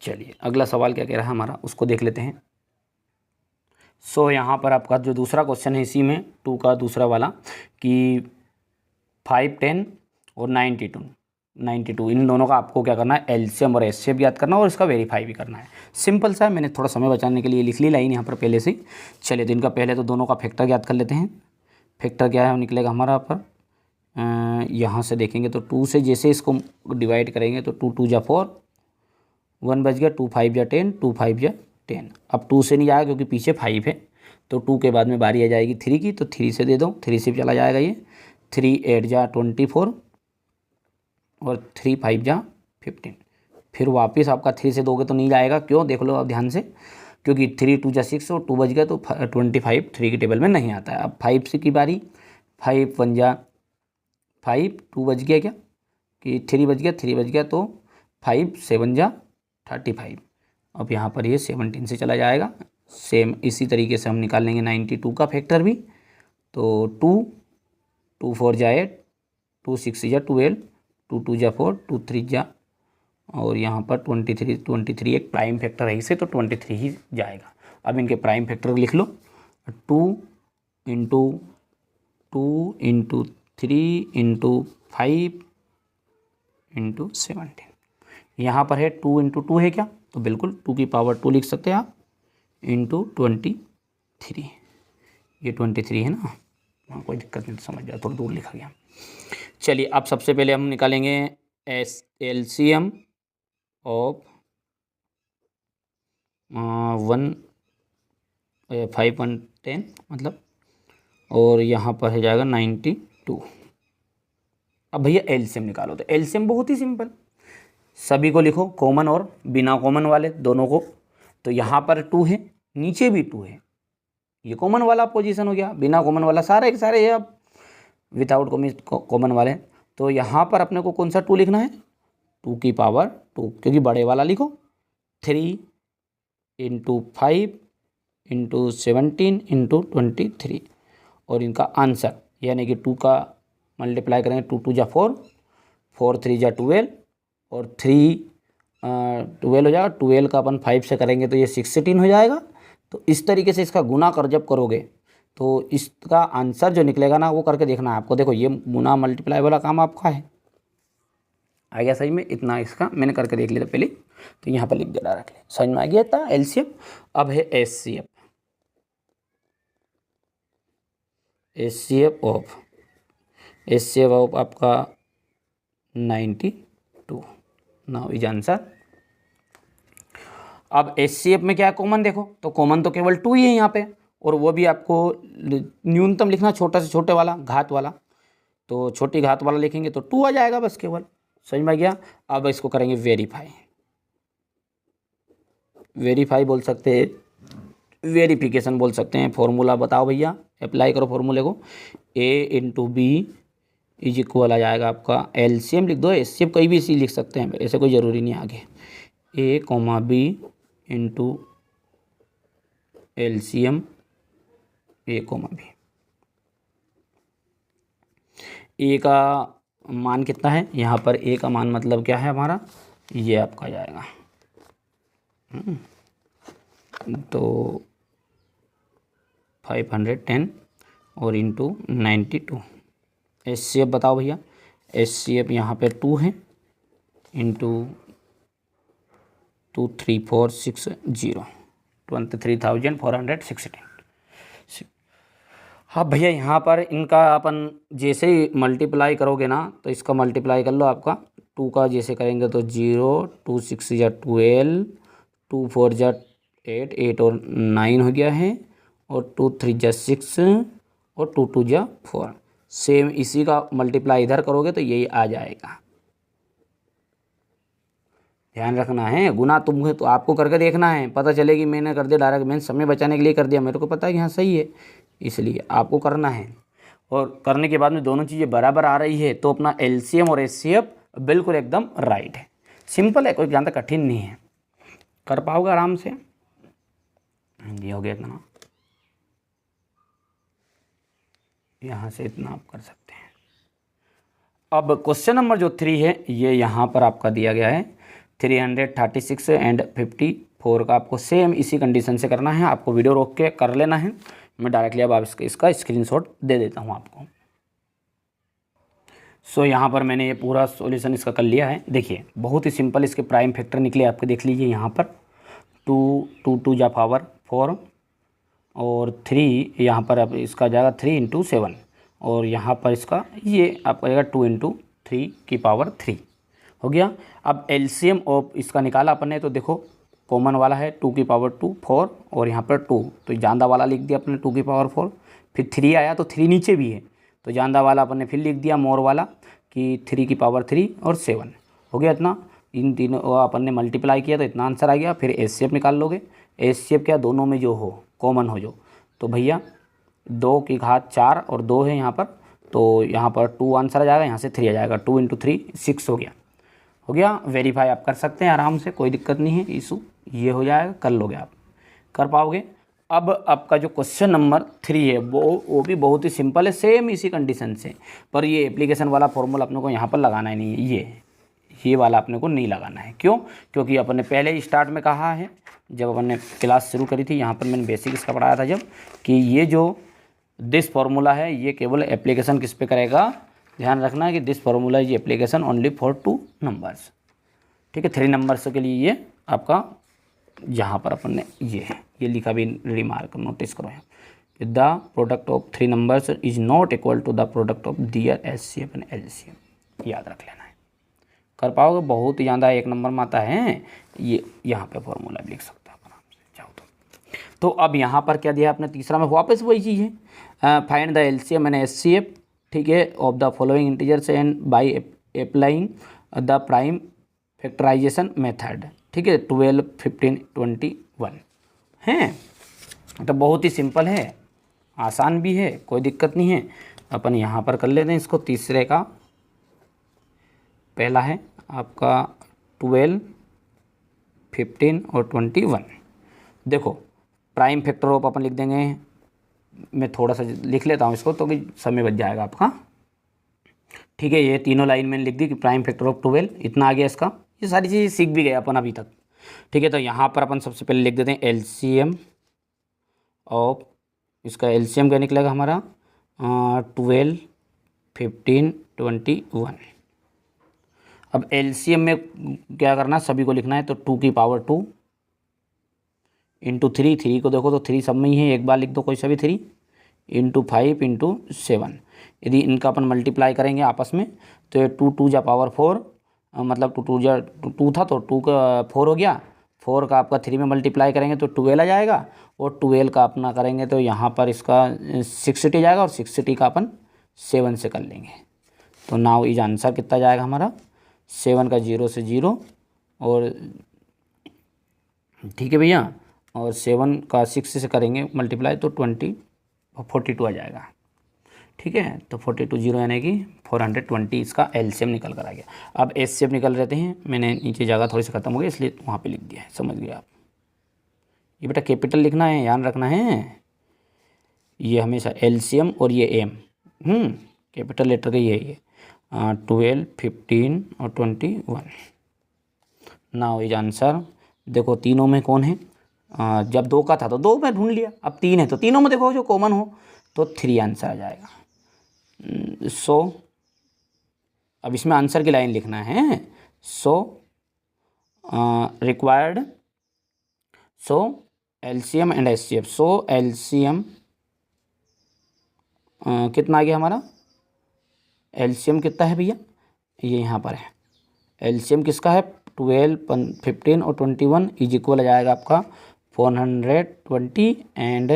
चलिए अगला सवाल क्या कह रहा है हमारा, उसको देख लेते हैं। सो यहाँ पर आपका जो दूसरा क्वेश्चन है इसी में 2 का दूसरा वाला, कि 5, 10 और 92 इन दोनों का आपको क्या करना है, एलसीएम और एचसीएफ याद करना और इसका वेरीफाई भी करना है। सिंपल सा है, मैंने थोड़ा समय बचाने के लिए लिख ली लाइन यहाँ पर पहले से ही। चलिए तो इनका पहले तो दोनों का फैक्टर याद कर लेते हैं। फैक्टर क्या है, निकलेगा हमारा पर यहाँ से देखेंगे तो 2 से जैसे इसको डिवाइड करेंगे तो 2 2 जा 4, 1 बच गया, 2 5 जा 10, 2 5 जा 10। अब 2 से नहीं आएगा क्योंकि पीछे 5 है, तो 2 के बाद में बारी आ जाएगी 3 की, तो 3 से दे दो, 3 से भी चला जाएगा ये, 3 8 जा 24 और 3 5 जा 15। फिर वापस आपका 3 से दोगे तो नहीं जाएगा, क्यों देख लो आप ध्यान से, क्योंकि 3 2 जा 6 और 2 बच गया तो 25 3 की टेबल में नहीं आता है। अब 5 से की बारी, 5 1 जा 5, 2 बच गया क्या कि 3 बच गया, 3 बच गया तो 5 7 जा 35। अब यहाँ पर ये 17 से चला जाएगा। सेम इसी तरीके से हम निकाल लेंगे 92 का फैक्टर भी, तो 2 2 4 जा 8, 2 6 जा 12, 2 2 जा 4, 2 3 जा, और यहाँ पर 23 एक प्राइम फैक्टर है इसे, तो 23 ही जाएगा। अब इनके प्राइम फैक्टर लिख लो, 2 इंटू 2 इंटू 3 इंटू 5 इंटू 17। यहाँ पर है 2 इंटू 2 है क्या, तो बिल्कुल 2 की पावर 2 लिख सकते हैं आप, इंटू 23, ये 23 है ना, हाँ कोई दिक्कत नहीं, तो समझ जाओ थोड़ा दूर लिखा गया। चलिए अब सबसे पहले हम निकालेंगे एलसीएम ऑफ 5 1 10 मतलब, और यहाँ पर है जाएगा 92। अब भैया एलसीएम निकालो, तो एलसीएम बहुत ही सिंपल, सभी को लिखो कॉमन और बिना कॉमन वाले दोनों को। तो यहाँ पर 2 है, नीचे भी 2 है, ये कॉमन वाला पोजीशन हो गया, बिना कॉमन वाला सारे के सारे है अब विदाउट कॉमन वाले। तो यहाँ पर अपने को कौन सा 2 लिखना है, 2 की पावर 2, क्योंकि बड़े वाला लिखो 3 इंटू 5 इंटू 17 इंटू 23, और इनका आंसर यानी कि 2 का मल्टीप्लाई करेंगे, 2 2 जा 4, 4 3 जा 12, और 3 12 हो जाएगा, 12 का अपन 5 से करेंगे तो ये 16 हो जाएगा। तो इस तरीके से इसका गुना कर जब करोगे तो इसका आंसर जो निकलेगा ना वो करके देखना है आपको। देखो ये गुना मल्टीप्लाई वाला काम आपका है, आ गया सही में, इतना इसका मैंने करके देख लिया था पहले, तो यहाँ पर लिख दिया रख लिया, समझ में आ गया था एलसीएम। अब है एचसीएफ, HCF ऑफ आपका 92। Now is answer. अब HCF में क्या है कॉमन, देखो तो कॉमन तो केवल 2 ही है यहाँ पे, और वो भी आपको न्यूनतम लिखना छोटा से छोटे वाला घात वाला, तो छोटी घात वाला लिखेंगे तो 2 आ जाएगा बस केवल। समझ में आ गया। अब इसको करेंगे वेरीफाई बोल सकते हैं, वेरिफिकेशन बोल सकते हैं। फॉर्मूला बताओ भैया, अप्लाई करो फॉर्मूले को। A/B इज इक्वल आ जाएगा आपका, LCM लिख दो, HCF कहीं भी इसी लिख सकते हैं, ऐसे कोई ज़रूरी नहीं आगे। A, B into LCM A, B। A का मान कितना है यहाँ पर, A का मान मतलब क्या है हमारा, ये आपका जाएगा तो 510 और इंटू 92। HCF बताओ भैया, HCF यहाँ पे 2 है इंटू 23460 23,416। हाँ भैया, यहाँ पर इनका अपन जैसे ही मल्टीप्लाई करोगे ना, तो इसका मल्टीप्लाई कर लो आपका 2 का जैसे करेंगे तो 0, 2 6 या 12, 2 4 जा 8, 8 और 9 हो गया है, और 2 3 जा 6 और 2 2 जा 4। सेम इसी का मल्टीप्लाई इधर करोगे तो यही आ जाएगा। ध्यान रखना है, गुना तुम तो आपको करके देखना है, पता चले कि मैंने कर दिया डायरेक्ट, मैंने समय बचाने के लिए कर दिया, मेरे को पता है कि हाँ सही है, इसलिए आपको करना है। और करने के बाद में दोनों चीज़ें बराबर आ रही है तो अपना LCM और HCF बिल्कुल एकदम राइट है। सिंपल है, कोई ज़्यादा कठिन नहीं है, कर पाओगे आराम से। ये हो गया इतना, यहाँ से इतना आप कर सकते हैं। अब क्वेश्चन नंबर जो 3 है ये यहाँ पर आपका दिया गया है 336 एंड 54 का, आपको सेम इसी कंडीशन से करना है। आपको वीडियो रोक के कर लेना है, मैं डायरेक्टली अब आप इसका स्क्रीनशॉट दे देता हूँ आपको। सो यहाँ पर मैंने ये पूरा सॉल्यूशन इसका कर लिया है। देखिए बहुत ही सिंपल इसके प्राइम फैक्टर निकले आपके, देख लीजिए यहाँ पर 2 2 जा पावर 4 और 3 यहाँ पर अब इसका जाएगा 3 इंटू 7, और यहाँ पर इसका ये आपका जाएगा 2 इंटू 3 की पावर 3 हो गया। अब LCM ऑफ इसका निकाला अपन ने, तो देखो कॉमन वाला है 2 की पावर 2 4 और यहाँ पर 2, तो जानदा वाला लिख दिया अपने 2 की पावर 4। फिर 3 आया तो 3 नीचे भी है, तो जानदा वाला अपन ने फिर लिख दिया मोर वाला कि 3 की पावर 3 और 7 हो गया इतना। इन तीनों अपन ने मल्टीप्लाई किया तो इतना आंसर आ गया। फिर HCF निकाल लोगे, HCF क्या दोनों में जो हो कॉमन हो जो, तो भैया 2 की घात 4 और 2 है यहाँ पर, तो यहाँ पर 2 आंसर आ जाएगा, यहाँ से 3 आ जाएगा, 2 इंटू 3 6 हो गया। वेरीफाई आप कर सकते हैं आराम से, कोई दिक्कत नहीं है, इशू ये हो जाएगा, कर लोगे आप, कर पाओगे। अब आपका जो क्वेश्चन नंबर 3 है वो भी बहुत ही सिंपल है, सेम इसी कंडीशन से, पर ये एप्लीकेशन वाला फॉर्मूला अपने को यहाँ पर लगाना ही नहीं है, ये वाला अपने को नहीं लगाना है। क्यों? क्योंकि अपन ने पहले स्टार्ट में कहा है, जब अपन ने क्लास शुरू करी थी यहाँ पर मैंने बेसिक इसका पढ़ाया था जब, कि ये जो दिस फार्मूला है ये केवल एप्लीकेशन किस पे करेगा, ध्यान रखना है कि this formula is application only for 2 numbers. ठीक है, 3 नंबर्स के लिए ये आपका जहाँ पर अपन ने ये लिखा भी, रिमार्क नोटिस करो यहाँ, the product of 3 numbers is not equal to the product of their HCF and LCM, याद रख लेना है, कर पाओगे। बहुत ही ज़्यादा 1 नंबर में आता है ये, यहाँ पे फॉर्मूला भी लिख सकते हो आराम से, जाओ तो अब यहाँ पर क्या दिया आपने तीसरा में, वापस वही चीज़ है, find the LCM and HCF, ठीक है, of the following integers and by applying the prime factorization method, ठीक है, 12 15 21 हैं। तो बहुत ही सिंपल है, आसान भी है, कोई दिक्कत नहीं है। अपन यहाँ पर कर लेते हैं इसको। तीसरे का पहला है आपका 12 15 और 21। देखो प्राइम फैक्टर ऑफ अपन लिख देंगे, मैं थोड़ा सा लिख लेता हूँ इसको तो कि समय बच जाएगा आपका। ठीक है, ये तीनों लाइन मैंने लिख दी कि प्राइम फैक्टर ऑफ 12 इतना आ गया इसका, ये सारी चीज़ें सीख भी गए अपन अभी तक। ठीक है, तो यहाँ पर अपन सबसे पहले लिख देते हैं LCM ऑफ, इसका LCM क्या निकलेगा हमारा 12 15 21। अब LCM में क्या करना, सभी को लिखना है, तो 2 की पावर 2 इंटू 3 को देखो तो 3 सब में ही है, एक बार लिख दो कोई सा भी 3 इंटू 5 इंटू 7। यदि इनका अपन मल्टीप्लाई करेंगे आपस में तो ये 2 2 जा पावर 4, मतलब 2 2 जा 2 था तो 2 का 4 हो गया, 4 का आपका 3 में मल्टीप्लाई करेंगे तो 12 आ जाएगा, और 12 का अपना करेंगे तो यहाँ पर इसका 60 जाएगा, और 60 का अपन 7 से कर लेंगे। तो नाउ इज आंसर कितना जाएगा हमारा, 7 का 0 से 0, और ठीक है भैया, और 7 का 6 से करेंगे मल्टीप्लाई तो 42 आ जाएगा। ठीक है, तो 42 0 यानी कि 420 इसका एलसीएम निकल कर आ गया। अब एचसीएफ निकल रहते हैं, मैंने नीचे जगह थोड़ी सी खत्म हो गई इसलिए वहाँ पे लिख दिया है, समझ गए आप। ये बेटा कैपिटल लिखना है, ध्यान रखना है, ये हमेशा एलसीएम और ये एम कैपिटल लेटर का ये 12 15 और 21। Now is answer. देखो तीनों में कौन है, जब 2 का था तो 2 में ढूंढ लिया, अब 3 है तो तीनों में देखो जो कॉमन हो तो 3 आंसर आ जाएगा। सो अब इसमें आंसर की लाइन लिखना है, so required, so LCM and HCF, so LCM कितना आ गया हमारा, एलसीएम कितना है भैया, ये यहाँ पर है, एलसीएम किसका है 12 15 और 21 इज इक्वल आ जाएगा आपका 420, एंड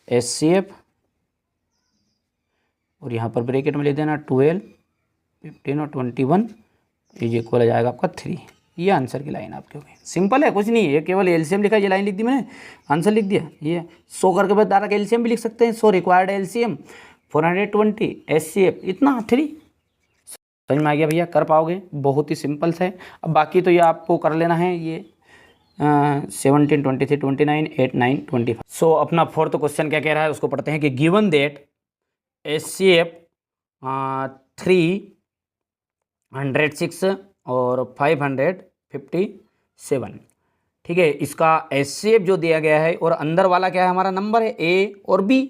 एचसीएफ, और यहाँ पर ब्रैकेट में लिख देना 12 15 और 21 इज इक्वल आ जाएगा आपका 3। ये आंसर की लाइन आपकी होगी, सिंपल है, कुछ नहीं है, केवल एलसीएम लिखा, ये लाइन लिख दी मैंने, आंसर लिख दिया। ये 100 करके बाद डायरेक्ट एलसीएम भी लिख सकते हैं, 100 रिक्वायर्ड एलसीएम 420 एचसीएफ इतना 3। समझ में आ गया भैया, कर पाओगे, बहुत ही सिंपल से। अब बाकी तो ये आपको कर लेना है, ये 17 23 29 8 9 25। सो अपना फोर्थ क्वेश्चन क्या कह रहा है उसको पढ़ते हैं कि गिवन दैट एचसीएफ 306 और 557, ठीक है, इसका एचसीएफ जो दिया गया है और अंदर वाला क्या है हमारा नंबर है ए और बी,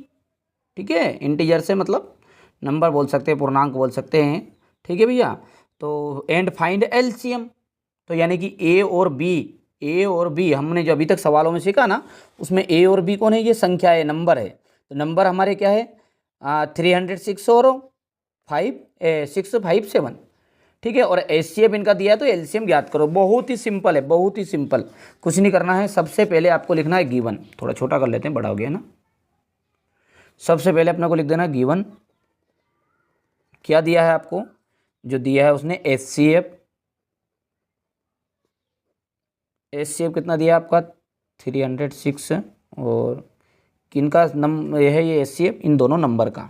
ठीक है, इंटीजर से मतलब नंबर बोल सकते हैं, पूर्णांक बोल सकते हैं, ठीक है भैया। तो एंड फाइंड एलसीएम, तो यानी कि ए और बी हमने जो अभी तक सवालों में सीखा ना, उसमें ए और बी कौन है, ये संख्या है, नंबर है, तो नंबर हमारे क्या है 306 और 657, ठीक है, और एचसीएफ इनका दिया है तो एलसीएम ज्ञात करो। बहुत ही सिंपल है, बहुत ही सिंपल, कुछ नहीं करना है। सबसे पहले आपको लिखना है गिवन, थोड़ा छोटा कर लेते हैं, बड़ा हो गया ना। सबसे पहले अपने को लिख देना गिवन, क्या दिया है आपको, जो दिया है उसने एचसीएफ कितना दिया आपका 306, और किनका ये है ये एचसीएफ, इन दोनों नंबर का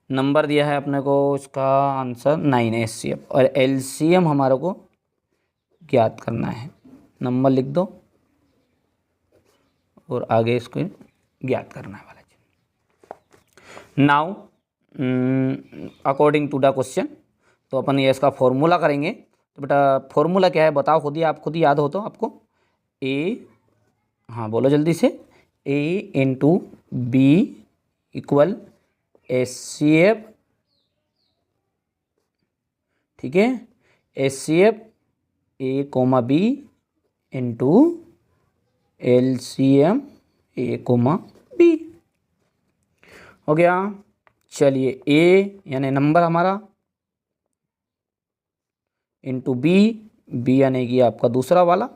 नंबर दिया है अपने को, इसका आंसर 9 एचसीएफ, और एलसीएम हमारे को ज्ञात करना है, नंबर लिख दो और आगे इसको ज्ञात करना है वाला चीज। Now according to the question, तो अपन ये इसका फॉर्मूला करेंगे। तो बेटा फॉर्मूला क्या है बताओ, खुद ही आप खुद ही याद हो तो आपको, ए, हाँ बोलो जल्दी से, ए इंटू बी इक्वल एचसीएफ, ठीक है, एचसीएफ ए कोमा बी इंटू एलसीएम ए कोमा बी, हो गया। चलिए ए यानी नंबर हमारा, इंटू बी यानी कि आपका दूसरा वाला,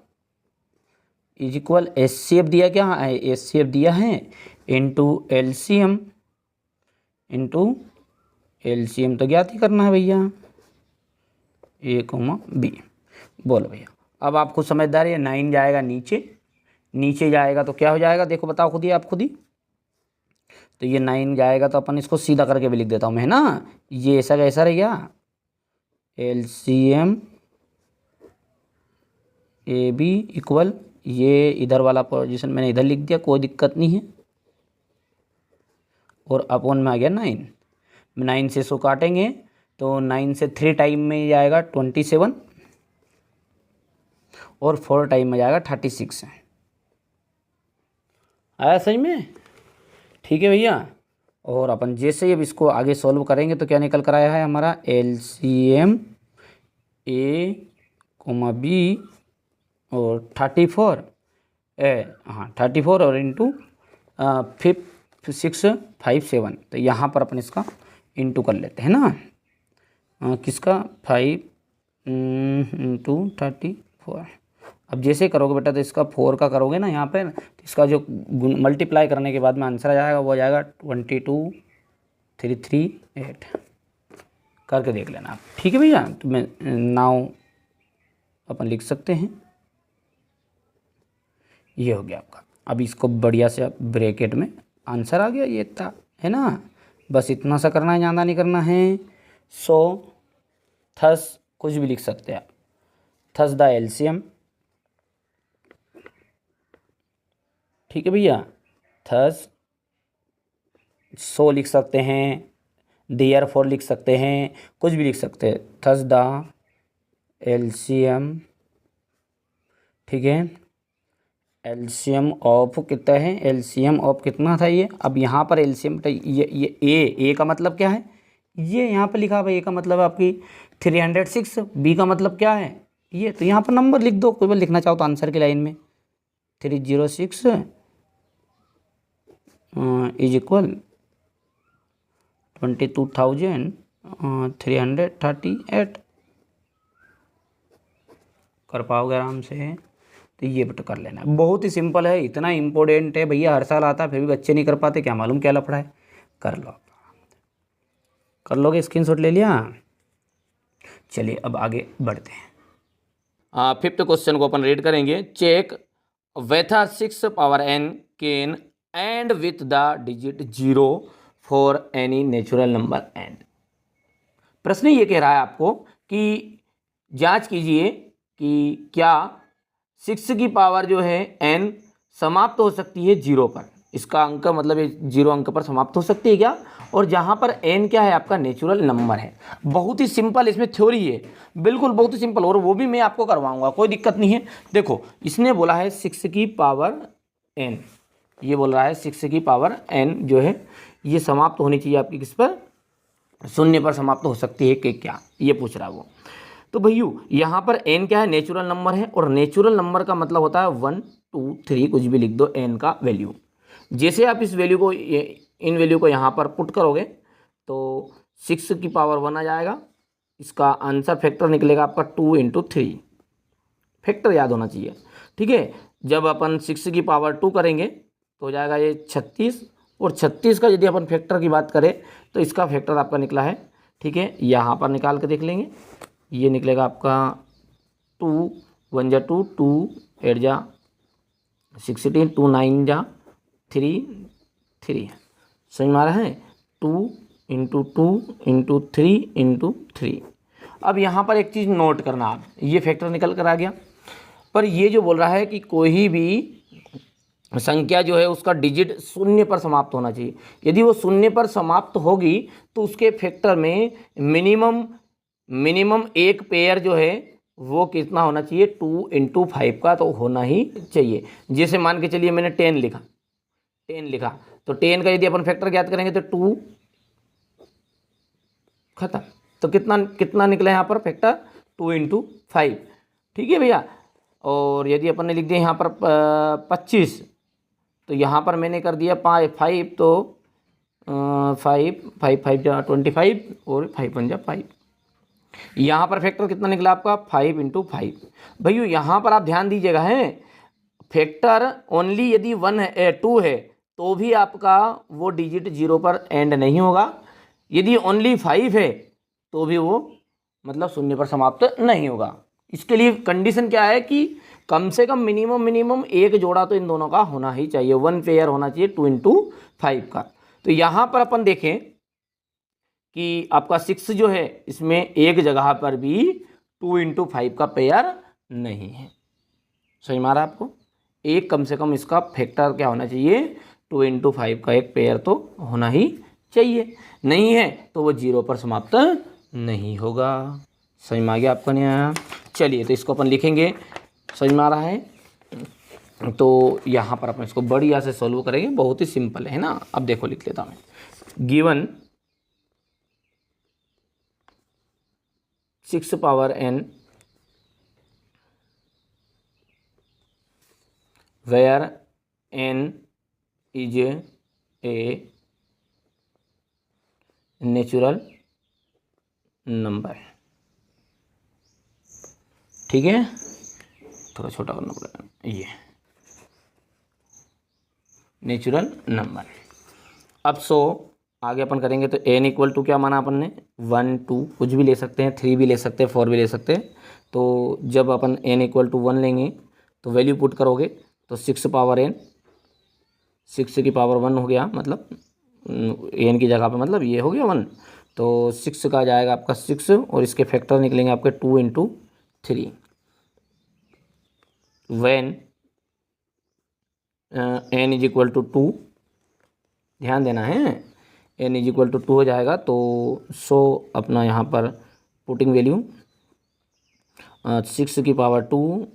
इज इक्वल एचसीएफ दिया क्या है, एचसीएफ दिया है, इंटू एलसीएम तो ज्ञात ही करना है भैया, ए कोमा बी। बोलो भैया, अब आप खुद समझदार है, 9 जाएगा नीचे जाएगा तो क्या हो जाएगा, देखो बताओ खुद ही, आप खुद ही, तो ये 9 जाएगा तो अपन इसको सीधा करके भी लिख देता हूँ मैं ना, ये ऐसा कैसा रह गया, एलसीएम ए बी इक्वल, ये इधर वाला पोजीशन मैंने इधर लिख दिया, कोई दिक्कत नहीं है, और अपॉन में आ गया 9, 9 से इसको काटेंगे तो 9 से 3 टाइम में जाएगा 27, और 4 टाइम में जाएगा 36 है, आया सही में, ठीक है भैया। और अपन जैसे ही अब इसको आगे सॉल्व करेंगे तो क्या निकल कर आया है हमारा, एलसीएम ए कोमा बी और 34 34 और इंटू 657, तो यहाँ पर अपन इसका इंटू कर लेते हैं ना, किसका 5 इंटू 34। अब जैसे करोगे बेटा तो इसका 4 का करोगे ना यहाँ पे, तो इसका जो मल्टीप्लाई करने के बाद में आंसर आ जाएगा वो आ जाएगा 22338। करके देख लेना आप, ठीक है भैया। तो मैं नाउ अपन लिख सकते हैं, ये हो गया आपका। अब इसको बढ़िया से ब्रैकेट में आंसर आ गया, ये था है ना, बस इतना सा करना है, ज़्यादा नहीं करना है। सो थस कुछ भी लिख सकते हैं आप, थस द एलसीएम, ठीक है भैया। थस सो लिख सकते हैं, देयरफॉर लिख सकते हैं, कुछ भी लिख सकते हैं। थस द एलसीएम, ठीक है, एलसीएम ऑफ कितना है, एलसीएम ऑफ कितना था ये। अब यहाँ पर एलसीएम ये ए का मतलब क्या है, ये यहाँ पर लिखा हुआ है, ए का मतलब है आपकी 306, बी का मतलब क्या है ये, तो यहाँ पर नंबर लिख दो, कोई बार लिखना चाहो तो आंसर की लाइन में 306 इज इक्वल 22,338। कर पाओगे आराम से, तो ये बेटा कर लेना, बहुत ही सिंपल है, इतना इम्पोर्टेंट है भैया, हर साल आता है फिर भी बच्चे नहीं कर पाते, क्या मालूम क्या लफड़ा है। कर लो, कर लोगे, स्क्रीनशॉट ले लिया। चलिए अब आगे बढ़ते हैं। फिफ्थ क्वेश्चन को अपन रीड करेंगे। Check whether 6 power n can end with the digit 0 for any natural number n। प्रश्न ये कह रहा है आपको कि जांच कीजिए कि क्या 6 की पावर जो है n समाप्त हो सकती है 0 पर, इसका अंक मतलब 0 अंक पर समाप्त हो सकती है क्या, और जहां पर n क्या है आपका नेचुरल नंबर है। बहुत ही सिंपल इसमें थ्योरी है, बिल्कुल बहुत ही सिंपल, और वो भी मैं आपको करवाऊंगा, कोई दिक्कत नहीं है। देखो इसने बोला है 6 की पावर n, ये बोल रहा है 6 की पावर n जो है ये समाप्त होनी चाहिए आपकी किस पर, 0 पर समाप्त हो सकती है कि क्या, ये पूछ रहा है वो। तो भैया यहाँ पर n क्या है, नेचुरल नंबर है, और नेचुरल नंबर का मतलब होता है 1 2 3 कुछ भी लिख दो n का वैल्यू। जैसे आप इस वैल्यू को इन वैल्यू को यहाँ पर पुट करोगे तो 6 की पावर 1 आ जाएगा, इसका आंसर फैक्टर निकलेगा आपका 2 इंटू 3, फैक्टर याद होना चाहिए, ठीक है। जब अपन 6 की पावर 2 करेंगे तो हो जाएगा ये 36, और 36 का यदि अपन फैक्टर की बात करें तो इसका फैक्टर आपका निकला है, ठीक है। यहाँ पर निकाल के देख लेंगे, ये निकलेगा आपका 2 1 जा 2 2 8 जा 16 2 9 जा 3 3, समझ में आ रहा है, 2 इंटू 2 इंटू 3 इंटू 3। अब यहाँ पर एक चीज़ नोट करना आप, ये फैक्टर निकल कर आ गया, पर ये जो बोल रहा है कि कोई भी संख्या जो है उसका डिजिट 0 पर समाप्त होना चाहिए। यदि वो 0 पर समाप्त होगी तो उसके फैक्टर में मिनिमम एक पेयर जो है वो कितना होना चाहिए, 2 इंटू 5 का तो होना ही चाहिए। जैसे मान के चलिए मैंने 10 लिखा, तो 10 का यदि अपन फैक्टर ज्ञात करेंगे तो 2 खत्म, तो कितना निकला यहाँ पर फैक्टर 2 इंटू 5, ठीक है भैया। और यदि अपन ने लिख दिया यहाँ पर 25, तो यहाँ पर मैंने कर दिया 5, तो 5 5 5 जा 25 और 5 1 जा 5, यहाँ पर फैक्टर कितना निकला आपका 5 इंटू 5। भैया यहाँ पर आप ध्यान दीजिएगा, है फैक्टर ओनली यदि 1 है 2 है तो भी आपका वो डिजिट 0 पर एंड नहीं होगा, यदि ओनली 5 है तो भी वो मतलब 0 पर समाप्त नहीं होगा। इसके लिए कंडीशन क्या है कि कम से कम मिनिमम एक जोड़ा तो इन दोनों का होना ही चाहिए, 1 पेयर होना चाहिए 2 इंटू 5 का। तो यहाँ पर अपन देखें कि आपका 6 जो है इसमें एक जगह पर भी 2 इंटू 5 का पेयर नहीं है, सही मारा आपको, एक कम से कम इसका फैक्टर क्या होना चाहिए, 2 इंटू 5 का एक पेयर तो होना ही चाहिए, नहीं है तो वो 0 पर समाप्त नहीं होगा। समझ में आ गया आपको, नहीं आया? चलिए तो इसको अपन लिखेंगे, समझ में आ रहा है, तो यहाँ पर अपन इसको बढ़िया से सॉल्व करेंगे, बहुत ही सिंपल है ना। अब देखो लिख लेता मैं, given 6 power n where n is A natural number. ठीक है, थोड़ा छोटा करना पड़ेगा, ये नेचुरल नंबर। अब सो आगे अपन करेंगे तो एन इक्वल टू क्या माना अपन ने, 1 2 कुछ भी ले सकते हैं, 3 भी ले सकते हैं, 4 भी ले सकते हैं। तो जब अपन एन इक्वल टू 1 लेंगे तो वैल्यू पुट करोगे तो 6 पावर एन, 6 की पावर 1 हो गया, मतलब एन की जगह पे मतलब ये हो गया 1। तो 6 का जाएगा आपका 6 और इसके फैक्टर निकलेंगे आपके 2 × 3 when n is equal to 2। ध्यान देना है, एन इज इक्वल टू 2 हो जाएगा। तो सो अपना यहाँ पर पुटिंग वैल्यू 6 की पावर 2,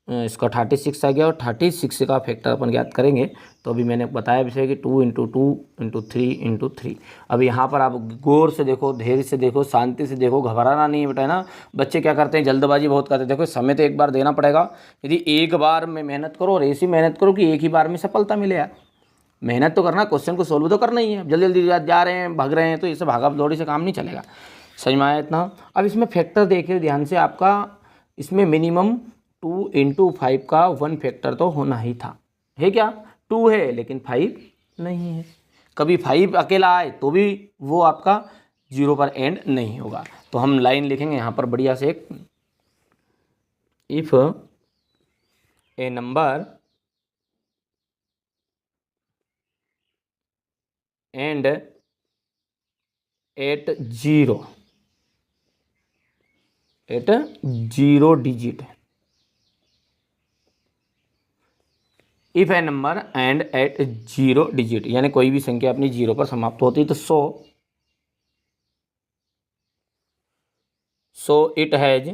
इसका 36 आ गया और 36 का फैक्टर अपन ज्ञात करेंगे। तो अभी मैंने बताया विषय कि 2 × 2 × 3 × 3। अब यहाँ पर आप गौर से देखो, धैर्य से देखो, शांति से देखो, घबराना नहीं है बेटा, है ना। बच्चे क्या करते हैं, जल्दबाजी बहुत करते हैं। देखो समय तो एक बार देना पड़ेगा। यदि एक बार में मेहनत करो और ऐसी मेहनत करो कि एक ही बार में सफलता मिले यार। मेहनत तो करना, क्वेश्चन को सोल्व तो करना ही है। जल्दी जल्दी जा रहे हैं, भाग रहे हैं, तो इससे भागा दौड़ी से काम नहीं चलेगा। समझ में आया इतना। अब इसमें फैक्टर देखिए ध्यान से, आपका इसमें मिनिमम 2 × 5 का 1 फैक्टर तो होना ही था। है क्या, 2 है लेकिन 5 नहीं है। कभी 5 अकेला आए तो भी वो आपका 0 पर एंड नहीं होगा। तो हम लाइन लिखेंगे यहाँ पर बढ़िया से एक, if a number end at 0 digit, if a number end at 0 digit, यानी कोई भी संख्या अपनी 0 पर समाप्त होती है, तो so it has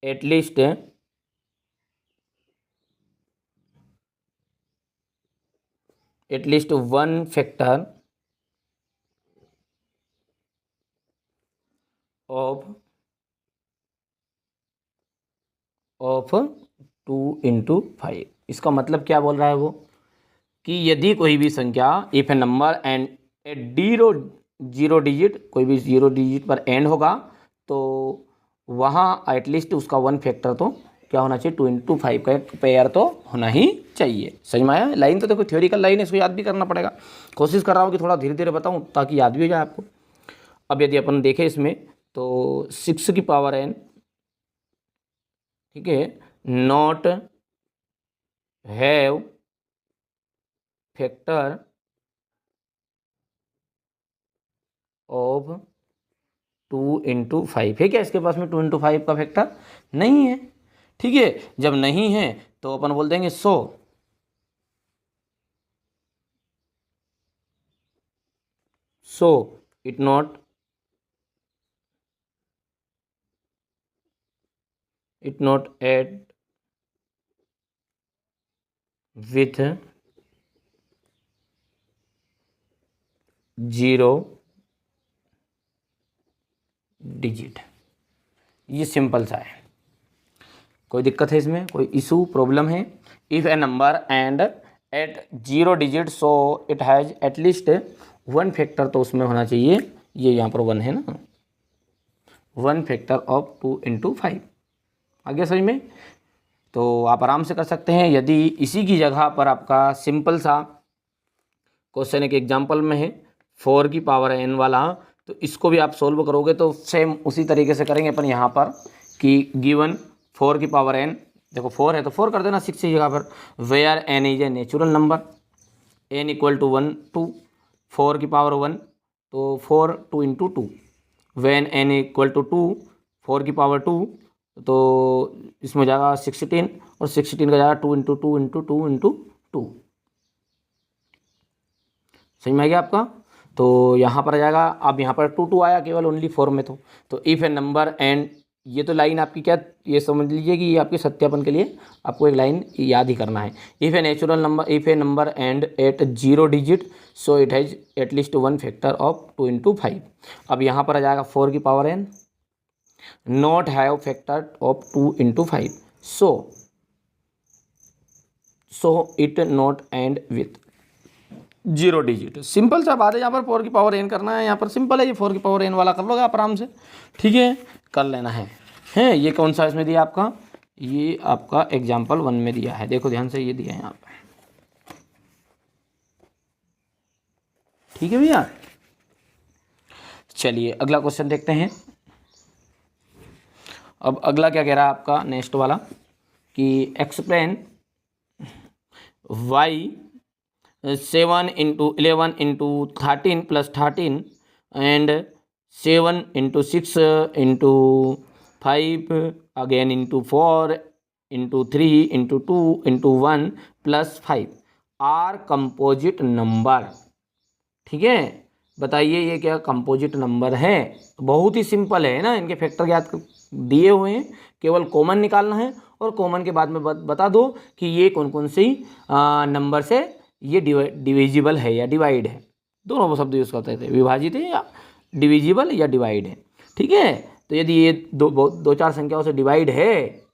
at least 1 factor of 2 × 5। इसका मतलब क्या बोल रहा है वो, कि यदि कोई भी संख्या, if a number end at 0 digit, कोई भी 0 डिजिट पर एंड होगा, तो वहाँ एटलीस्ट उसका 1 फैक्टर तो क्या होना चाहिए, 2 × 5 का एक पेयर तो होना ही चाहिए। समझ में आया। लाइन तो देखो थ्योरिकल लाइन है, इसको याद भी करना पड़ेगा। कोशिश कर रहा हूँ कि थोड़ा धीरे धीरे बताऊँ ताकि याद भी हो जाए आपको। अब यदि अपन देखें इसमें तो 6 की पावर n, ठीक है, नॉट हैव फैक्टर ऑफ 2 × 5 है क्या, इसके पास में 2 × 5 का फैक्टर नहीं है। ठीक है, जब नहीं है तो अपन बोल देंगे so it not add with 0 digit. ये सिंपल सा है, कोई दिक्कत है इसमें, कोई इशू प्रॉब्लम है। If a number end at 0 digit so it has at least 1 factor, तो उसमें होना चाहिए, ये यहाँ पर 1 है ना, 1 फैक्टर ऑफ 2 × 5। आगे समझ में। तो आप आराम से कर सकते हैं। यदि इसी की जगह पर आपका सिंपल सा क्वेश्चन एक एग्जाम्पल में है 4 की पावर n वाला, तो इसको भी आप सोल्व करोगे तो सेम उसी तरीके से करेंगे अपन यहाँ पर, कि गिवन 4 की पावर n, देखो 4 है तो 4 कर देना 6 की जगह पर, where n is a natural number, n equal to 1 2, 4 की पावर 1 तो 4 2 × 2, वेन n इक्वल टू 2, 4 की पावर 2 तो इसमें जाएगा 16 और 16 का जाएगा 2 × 2 × 2 × 2। समझ में आ गया आपका। तो यहाँ पर आ जाएगा, अब यहाँ पर 2 2 आया केवल ओनली 4 में, तो इफ़ ए नंबर एंड, ये तो लाइन आपकी क्या, ये समझ लीजिए कि ये आपके सत्यापन के लिए आपको एक लाइन याद ही करना है। If a number end at 0 digit so it has at least 1 factor of 2 × 5। अब यहाँ पर आ जाएगा 4 की power n, not have factor of 2 × 5, so it not and with 0 digit. Simple सा बात है, यहाँ पर 4 की पावर n करना है, यहाँ पर सिंपल है, ये 4 की पावर n वाला कर लोगे आप आराम से, ठीक है, कर लेना है। ये कौन सा इसमें दिया आपका, ये आपका एग्जाम्पल 1 में दिया है, देखो ध्यान से, ये दिया है यहाँ पर, ठीक है भैया। चलिए अगला क्वेश्चन देखते हैं। अब अगला क्या कह रहा है आपका नेक्स्ट वाला कि explain why 7 into 11 into 13 plus 13 and 7 into 6 into 5 again into 4 into 3 into 2 into 1 plus 5 are composite number. ठीक है, बताइए ये क्या कंपोजिट नंबर है। बहुत ही सिंपल है ना, इनके फैक्टर याद दिए हुए हैं, केवल कॉमन निकालना है और कॉमन के बाद में बता दो कि ये कौन कौन सी नंबर से ये डिविजिबल है या डिवाइड है। दोनों शब्द यूज़ करते थे, विभाजित है या डिविजिबल या डिवाइड है। ठीक है, तो यदि ये दो चार संख्याओं से डिवाइड है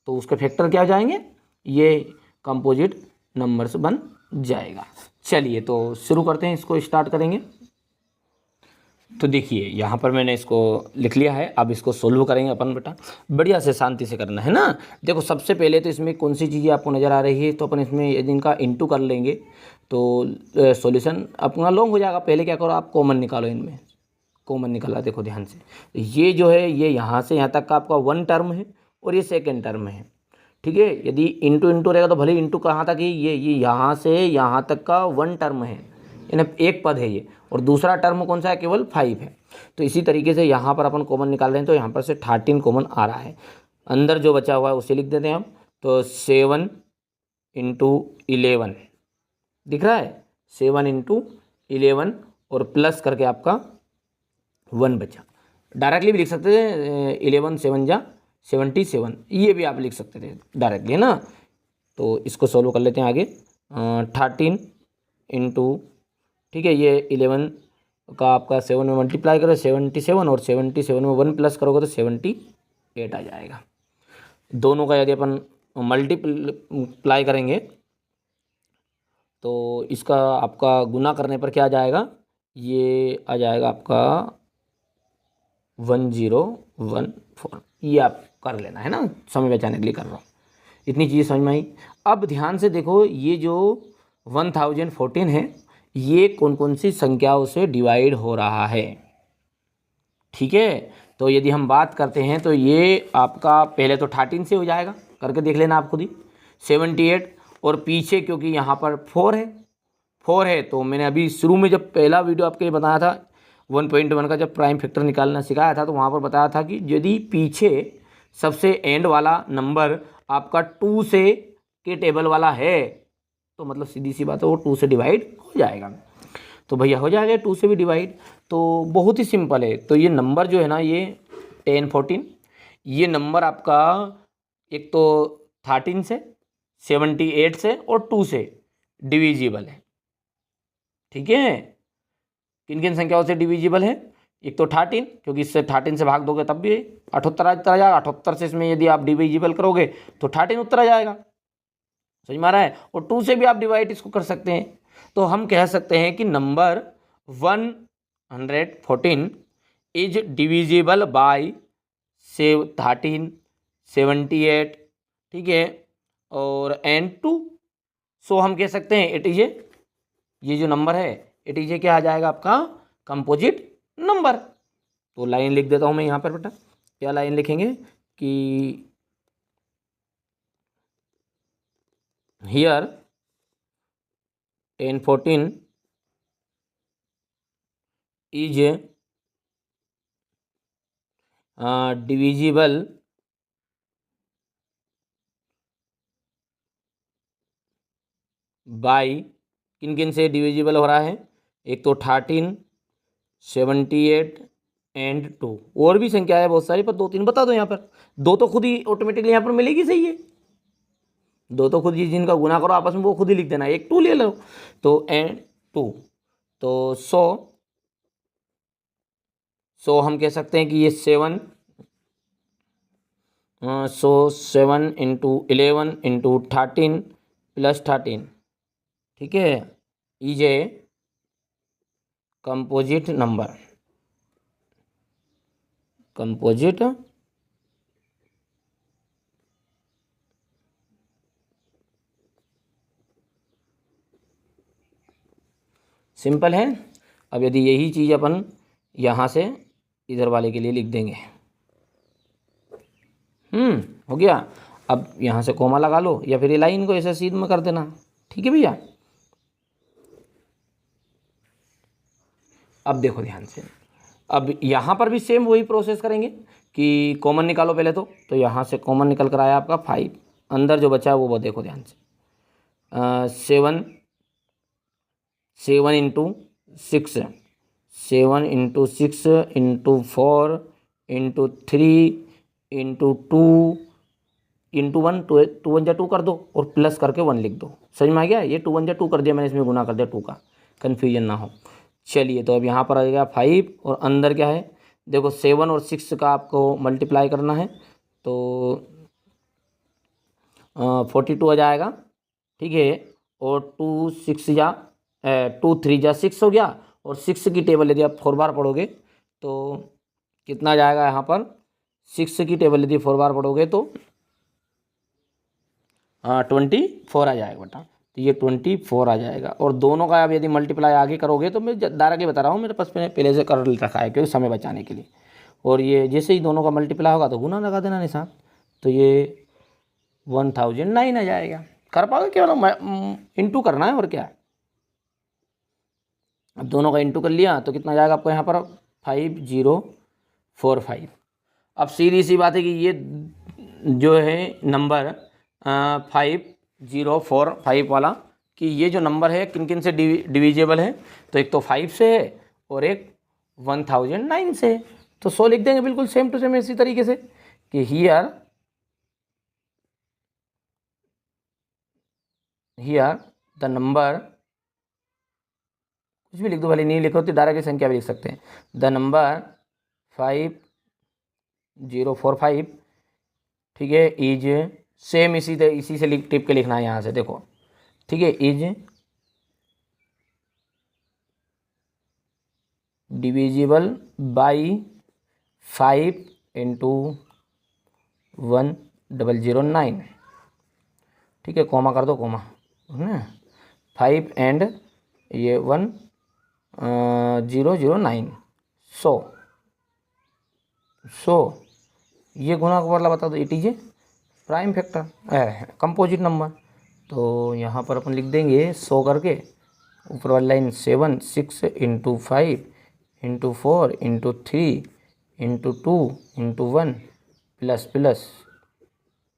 तो उसके फैक्टर क्या हो जाएंगे, ये कंपोजिट नंबर्स बन जाएगा। चलिए तो शुरू करते हैं, इसको स्टार्ट करेंगे। तो देखिए यहाँ पर मैंने इसको लिख लिया है, अब इसको सोल्व करेंगे अपन बेटा, बढ़िया से शांति से करना है ना। देखो सबसे पहले तो इसमें कौन सी चीज़ें आपको नज़र आ रही है, तो अपन इसमें यदि इनका इंटू कर लेंगे तो सॉल्यूशन अपना लॉन्ग हो जाएगा। पहले क्या करो, आप कॉमन निकालो, इनमें कॉमन निकाला, देखो ध्यान से, ये जो है ये यहाँ से यहाँ तक का आपका 1 टर्म है और ये सेकेंड टर्म है। ठीक है, यदि इंटू इंटू रहेगा तो भले इंटू कहाँ तक है, ये यहाँ से यहाँ तक का 1 टर्म है, यानी एक पद है ये, और दूसरा टर्म कौन सा है, केवल 5 है। तो इसी तरीके से यहाँ पर अपन कॉमन निकाल रहे हैं, तो यहाँ पर से 13 कॉमन आ रहा है, अंदर जो बचा हुआ है उसे लिख देते हैं हम। तो 7 इंटू 11 दिख रहा है, 7 इंटू 11 और प्लस करके आपका 1 बचा। डायरेक्टली भी लिख सकते थे, 11 7 जा 77, ये भी आप लिख सकते थे डायरेक्टली, है ना। तो इसको सॉल्व कर लेते हैं आगे। 13 इंटू, ठीक है, ये 11 का आपका 7 में मल्टीप्लाई करो 77, और 77 में 1 प्लस करोगे तो 78 आ जाएगा। दोनों का यदि अपन मल्टीप्लाई करेंगे तो इसका आपका गुना करने पर क्या आ जाएगा, ये आ जाएगा आपका 1014। ये आप कर लेना है ना, समय बचाने के लिए कर रहा हूँ, इतनी चीज़ें समझ में आई। अब ध्यान से देखो, ये जो 1014 है ये कौन कौन सी संख्याओं से डिवाइड हो रहा है। ठीक है, तो यदि हम बात करते हैं तो ये आपका पहले तो 13 से हो जाएगा, करके देख लेना आप खुद ही, 78, और पीछे क्योंकि यहाँ पर 4 है तो मैंने अभी शुरू में जब पहला वीडियो आपके लिए बताया था 1.1 का, जब प्राइम फैक्टर निकालना सिखाया था, तो वहाँ पर बताया था कि यदि पीछे सबसे एंड वाला नंबर आपका 2 से के टेबल वाला है तो मतलब सीधी सी बात है वो 2 से डिवाइड हो जाएगा। तो भैया हो जाएगा 2 से भी डिवाइड, तो बहुत ही सिंपल है। तो ये नंबर जो है ना, ये 10 14, ये नंबर आपका एक तो 13 से, 78 से और 2 से डिविजिबल है। ठीक है, किन किन संख्याओं से डिविजिबल है, एक तो 13, क्योंकि इससे 13 से भाग दोगे तब भी 78 आ जाएगा, 78 से इसमें यदि आप डिविजिबल करोगे तो 13 उत्तर आ जाएगा, समझ में आ रहा है। और 2 से भी आप डिवाइड इसको कर सकते हैं, तो हम कह सकते हैं कि नंबर 114 इज डिविजिबल बाय 13, 78, ठीक है, और एंड 2। सो हम कह सकते हैं इट इज ये जो नंबर है इट इज क्या आ जाएगा आपका कंपोजिट नंबर। तो लाइन लिख देता हूं मैं यहाँ पर बेटा, क्या लाइन लिखेंगे कि हियर 10 14 इज डिविजिबल बाय, किन किन से डिविजिबल हो रहा है, एक तो 13, 78 एंड 2, और भी संख्या है बहुत सारी, पर 2 3 बता दो। यहाँ पर 2 तो खुद ही ऑटोमेटिकली यहाँ पर मिलेगी, सही है, 2 तो खुद ही, जिनका गुना करो आपस में वो खुद ही लिख देना, एक 2 ले लो, तो एंड 2, तो सो हम कह सकते हैं कि ये 7, सो 7 इंटू 11 इंटू 13 प्लस 13, ठीक है, is a composite number, composite simple है। अब यदि यही चीज़ अपन यहाँ से इधर वाले के लिए लिख देंगे, हो गया। अब यहाँ से कोमा लगा लो या फिर ये लाइन को ऐसे सीध में कर देना, ठीक है भैया। अब देखो ध्यान से, अब यहाँ पर भी सेम वही प्रोसेस करेंगे कि कॉमन निकालो पहले तो यहाँ से कॉमन निकल कर आया आपका 5, अंदर जो बचा है वो देखो ध्यान से, 7 into 6, 7 into 6 into 4 into 3 into 2 into 1, 2 1 जा 2 कर दो और प्लस करके 1 लिख दो। समझ में आ गया? ये 2 1 जा 2 कर दिया मैंने, इसमें गुना कर दिया 2 का, कन्फ्यूजन ना हो। चलिए तो अब यहाँ पर आ गया 5 और अंदर क्या है, देखो 7 और 6 का आपको मल्टीप्लाई करना है तो 42 आ जाएगा, ठीक है। और 2 6 या 2 3 जा 6 हो गया, और 6 की टेबल यदि आप 4 बार पढ़ोगे तो कितना जाएगा यहाँ पर, 6 की टेबल यदि 4 बार पढ़ोगे तो 24 आ जाएगा बेटा, तो ये 24 आ जाएगा। और दोनों का अब यदि मल्टीप्लाई आगे करोगे तो मैं डायरेक्टली बता रहा हूँ, मेरे पास मैंने पहले से कर रखा है क्योंकि समय बचाने के लिए। और ये जैसे ही दोनों का मल्टीप्लाई होगा तो गुना लगा देना निशान, तो ये 1009 आ जाएगा। कर पाओगे? केवल इंटू करना है और क्या। अब दोनों का इंटू कर लिया तो कितना जाएगा आपको यहाँ पर 5045। अब सीधी सी बात है कि ये जो है नंबर 5045 वाला, कि ये जो नंबर है किन किन से डिविजेबल है, तो एक तो 5 से है और एक 1009 से है। तो 100 लिख देंगे बिल्कुल सेम टू सेम इसी तरीके से कि हियर द नंबर, कुछ भी लिख दो, भले नहीं लिखो तो डायरेक्ट संख्या भी लिख सकते हैं। द नंबर 5045, ठीक है, इज सेम इसी से टिप के लिखना है यहाँ से, देखो, ठीक है, इज डिविजिबल बाई 5 इंटू 1009, ठीक है, कॉमा कर दो, कॉमा है ना, 5 एंड ये 1009, 100 ये गुना का वाला बता दो, it is prime factor composite number. तो यहाँ पर अपन लिख देंगे 100 करके, ऊपर वाली line 7 6 into 5 into 4 into 3 into 2 into 1 plus plus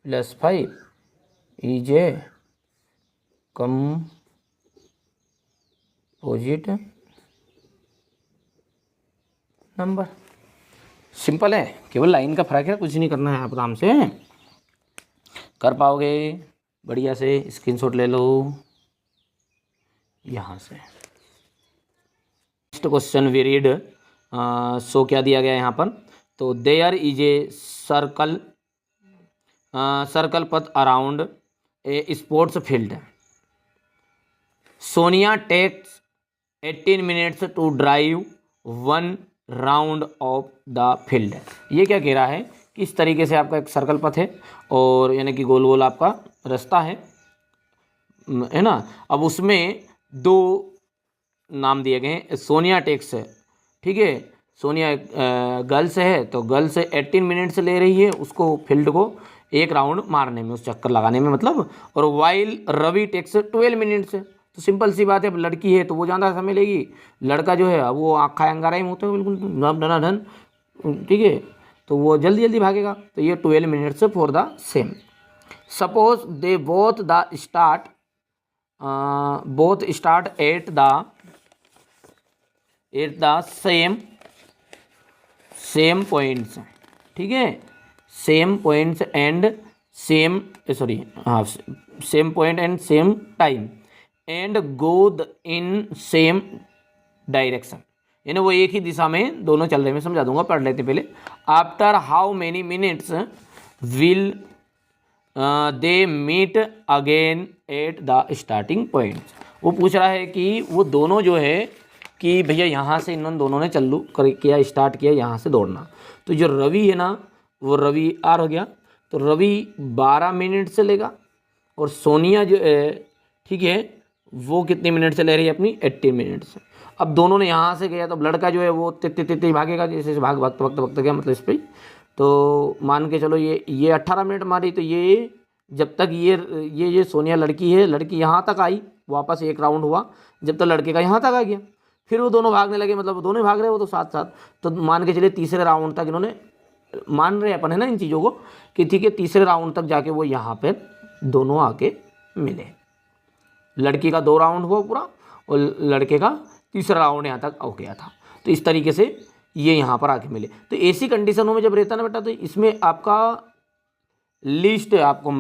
plus 5 is a composite number. Simple है, केवल लाइन का फर्क है, कुछ नहीं करना है, आप आराम से कर पाओगे। बढ़िया से स्क्रीनशॉट ले लो यहाँ से। नेक्स्ट क्वेश्चन वी रीड, सो क्या दिया गया यहाँ पर, तो there is a circle path around a sports field, Sonia takes 18 minutes to drive 1 round of the field. ये क्या कह रहा है कि इस तरीके से आपका एक सर्कल पथ है और यानी कि गोल गोल आपका रास्ता है ना। अब उसमें 2 नाम दिए गए हैं, सोनिया टेक्स है, ठीक है, सोनिया गर्ल्स है, तो गर्ल्स 18 मिनट्स ले रही है उसको फील्ड को एक राउंड मारने में, उस चक्कर लगाने में मतलब, और वाइल रवि टेक्स 12 मिनट्स। तो सिंपल सी बात है, लड़की है तो वो ज़्यादा समय लेगी, लड़का जो है वो आँखा अंगारा ही होता है बिल्कुल धनाधन, ठीक है, तो वो जल्दी जल्दी भागेगा। तो ये 12 minutes for the same. Suppose they both start at the same points, ठीक है, same points and same point and same time and go in same direction, यानी वो एक ही दिशा में दोनों चल रहे हैं। मैं समझा दूंगा, पढ़ लेते पहले। After how many minutes will they meet again at the starting point. वो पूछ रहा है कि वो दोनों जो है कि भैया यहाँ से इन दोनों ने चालू कर किया, स्टार्ट किया यहाँ से दौड़ना। तो जो रवि है ना, वो रवि आर हो गया, तो रवि 12 मिनट से लेगा और सोनिया जो है, ठीक है, वो कितने मिनट से ले रही है अपनी 18 मिनट से। अब दोनों ने यहाँ से गया, तो लड़का जो है वो तित्ती भागेगा, जैसे भाग भक्त भक्त भक्त गया मतलब इस पर। तो मान के चलो ये 18 मिनट मारी, तो ये जब तक ये सोनिया लड़की है, लड़की यहाँ तक आई, वापस एक राउंड हुआ जब तक लड़के का यहाँ तक आ गया, फिर वो दोनों भागने लगे, मतलब वो दोनों भाग रहे वो तो साथ साथ। तो मान के चलिए तीसरे राउंड तक इन्होंने, मान रहे अपन है ना इन चीज़ों को कि ठीक है, तीसरे राउंड तक जाके वो यहाँ पे दोनों आके मिले। लड़की का 2 राउंड हुआ पूरा और लड़के का तीसरा राउंड यहाँ तक हो गया था। तो इस तरीके से ये यहाँ पर आके मिले। तो ऐसी कंडीशनों में जब रहता ना बेटा, तो इसमें आपका लिस्ट आपको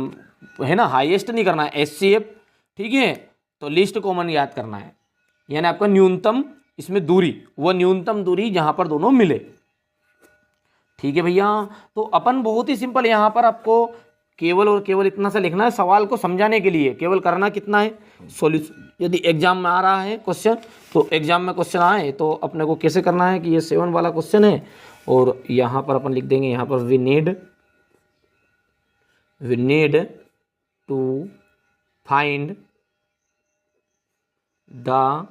है ना हाईएस्ट नहीं करना है, HCF, ठीक है, तो लिस्ट कॉमन याद करना है, यानी आपका न्यूनतम इसमें दूरी, वो न्यूनतम दूरी जहाँ पर दोनों मिले। ठीक है भैया, तो अपन बहुत ही सिंपल यहाँ पर आपको केवल और केवल इतना सा लिखना है सवाल को समझाने के लिए। केवल करना कितना है, सॉल्यूशन। यदि एग्जाम में आ रहा है क्वेश्चन, तो एग्जाम में क्वेश्चन आए तो अपने को कैसे करना है कि ये 7 वाला क्वेश्चन है और यहाँ पर अपन लिख देंगे, यहाँ पर we need to find the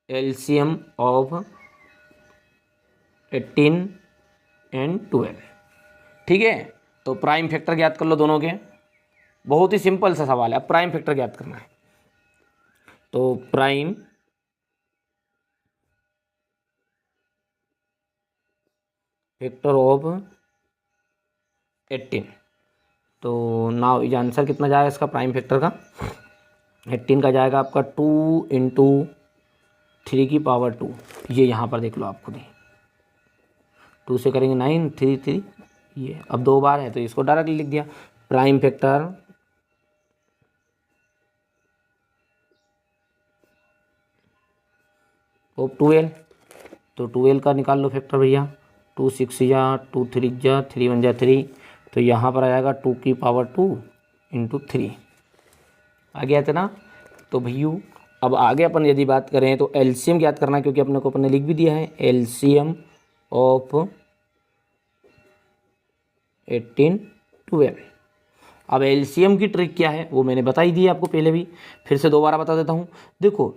LCM of 18 and 12। ठीक है, तो प्राइम फैक्टर ज्ञात कर लो दोनों के। बहुत ही सिंपल सा सवाल है, अब प्राइम फैक्टर ज्ञात करना है। तो प्राइम फैक्टर ऑफ 18, तो नाउ ये आंसर कितना जाएगा इसका प्राइम फैक्टर का, 18 का जाएगा आपका 2 × 3 की पावर 2। ये यहाँ पर देख लो आप खुद ही, 2 से करेंगे 9, 3 3, ये अब 2 बार है तो इसको डायरेक्टली लिख दिया। प्राइम फैक्टर ऑफ 12, तो 12 का निकाल लो फैक्टर भैया, 2 6 या 2 3 जा 3 1 जा 3, तो यहाँ पर आएगा 2 की पावर 2 × 3 आ गया था ना। तो भैया अब आगे अपन यदि बात करें तो LCM याद करना, क्योंकि अपने ने लिख भी दिया है LCM ऑफ 18 12। अब LCM की ट्रिक क्या है वो मैंने बता ही दी आपको पहले भी, फिर से दोबारा बता देता हूँ। देखो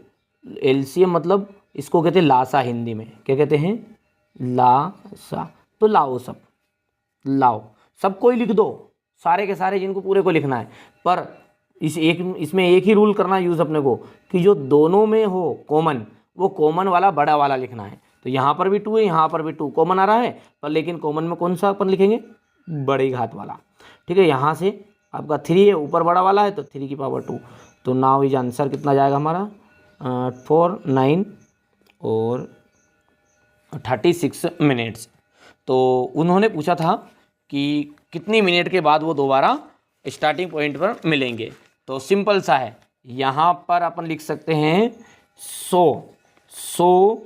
LCM मतलब इसको कहते हैं लासा, हिंदी में क्या कहते हैं, लासा। तो लाओ सब, लाओ सबको ही लिख दो, सारे के सारे जिनको पूरे को लिखना है, पर इसमें एक ही रूल करना यूज़ अपने को कि जो दोनों में हो कॉमन, वो कॉमन वाला बड़ा वाला लिखना है। तो यहाँ पर भी 2 है, यहाँ पर भी 2 कॉमन आ रहा है, पर लेकिन कॉमन में कौन सा अपन लिखेंगे, बड़ी घात वाला। ठीक है, यहाँ से आपका 3 है, ऊपर बड़ा वाला है तो 3 की पावर 2। तो नाउ ये आंसर कितना जाएगा हमारा 4 9 और 36 मिनट्स। तो उन्होंने पूछा था कि कितनी मिनट के बाद वो दोबारा स्टार्टिंग पॉइंट पर मिलेंगे। तो सिंपल सा है, यहाँ पर अपन लिख सकते हैं 100,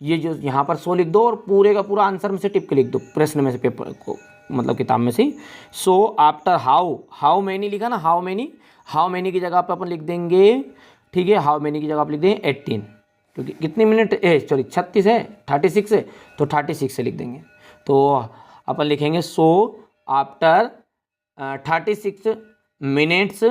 ये जो यहाँ पर 100 लिख दो और पूरे का पूरा आंसर में से टिप के लिख दो, प्रश्न में से, पेपर को मतलब किताब में से। सो आफ्टर हाउ मैनी लिखा ना, हाउ मैनी की जगह पर अपन लिख देंगे, ठीक है, हाउ मैनी की जगह आप लिख देंगे 18, क्योंकि कितनी मिनट 36 है, 36 है, तो 36 से लिख देंगे। तो अपन लिखेंगे so after 36 minutes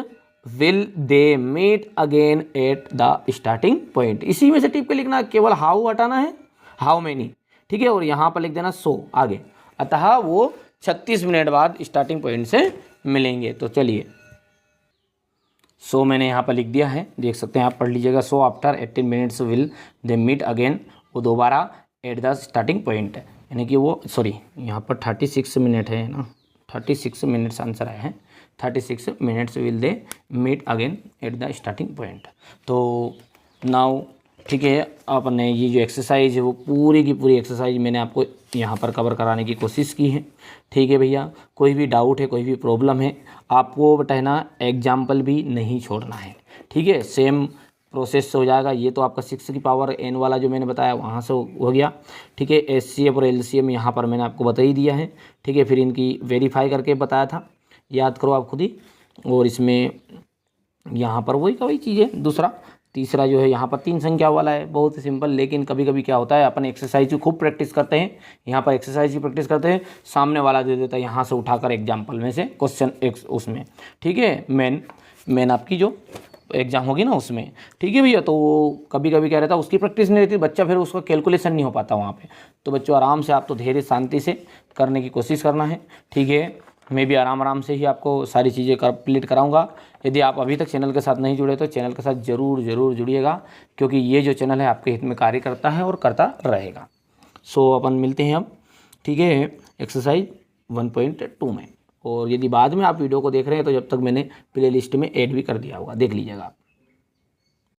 will they meet again at the starting point. इसी में से टिप के लिखना, केवल हाउ हटाना है, हाउ मैनी, ठीक है, और यहाँ पर लिख देना 100 आगे। अतः वो 36 मिनट बाद स्टार्टिंग पॉइंट से मिलेंगे। तो चलिए 100 मैंने यहाँ पर लिख दिया है, देख सकते हैं आप, पढ़ लीजिएगा। 100 after 18 minutes will they meet again, वो दोबारा एट द स्टार्टिंग पॉइंट, यानी कि वो सॉरी यहाँ पर 36 मिनट है ना, 36 मिनट्स आंसर आया है, 36 minutes will they meet again at the starting point. तो नाउ ठीक है, आपने ये जो एक्सरसाइज है वो पूरी की पूरी एक्सरसाइज मैंने आपको यहाँ पर कवर कराने की कोशिश की है। ठीक है भैया, कोई भी डाउट है, कोई भी प्रॉब्लम है, आपको बताना, एग्जाम्पल भी नहीं छोड़ना है। ठीक है, सेम प्रोसेस से हो जाएगा। ये तो आपका 6 की पावर n वाला जो मैंने बताया वहाँ से हो गया, ठीक है। HCF और LCM यहाँ पर मैंने आपको बता ही दिया है, ठीक है। फिर इनकी वेरीफाई करके बताया था, याद करो आप खुद ही। और इसमें यहाँ पर वही का वही चीज़ है। दूसरा तीसरा जो है यहाँ पर 3 संख्या वाला है, बहुत ही सिंपल। लेकिन कभी कभी क्या होता है, अपन एक्सरसाइज की खूब प्रैक्टिस करते हैं, यहाँ पर एक्सरसाइज की प्रैक्टिस करते हैं, सामने वाला दे देता है यहाँ से उठाकर एग्जाम्पल में से क्वेश्चन एक उसमें, ठीक है। मेन आपकी जो एग्जाम होगी ना उसमें, ठीक है भैया। तो कभी कभी क्या रहता है, उसकी प्रैक्टिस नहीं रहती, बच्चा फिर उसका कैलकुलेशन नहीं हो पाता वहाँ पे। तो बच्चों आराम से आप तो धैर्य शांति से करने की कोशिश करना है, ठीक है। मैं भी आराम से ही आपको सारी चीज़ें कंप्लीट कराऊंगा। यदि आप अभी तक चैनल के साथ नहीं जुड़े तो चैनल के साथ ज़रूर जुड़िएगा, क्योंकि ये जो चैनल है आपके हित में कार्य करता है और करता रहेगा। सो अपन मिलते हैं अब, ठीक है, एक्सरसाइज 1.2 में। और यदि बाद में आप वीडियो को देख रहे हैं तो जब तक मैंने प्ले लिस्ट में ऐड भी कर दिया होगा, देख लीजिएगा आप।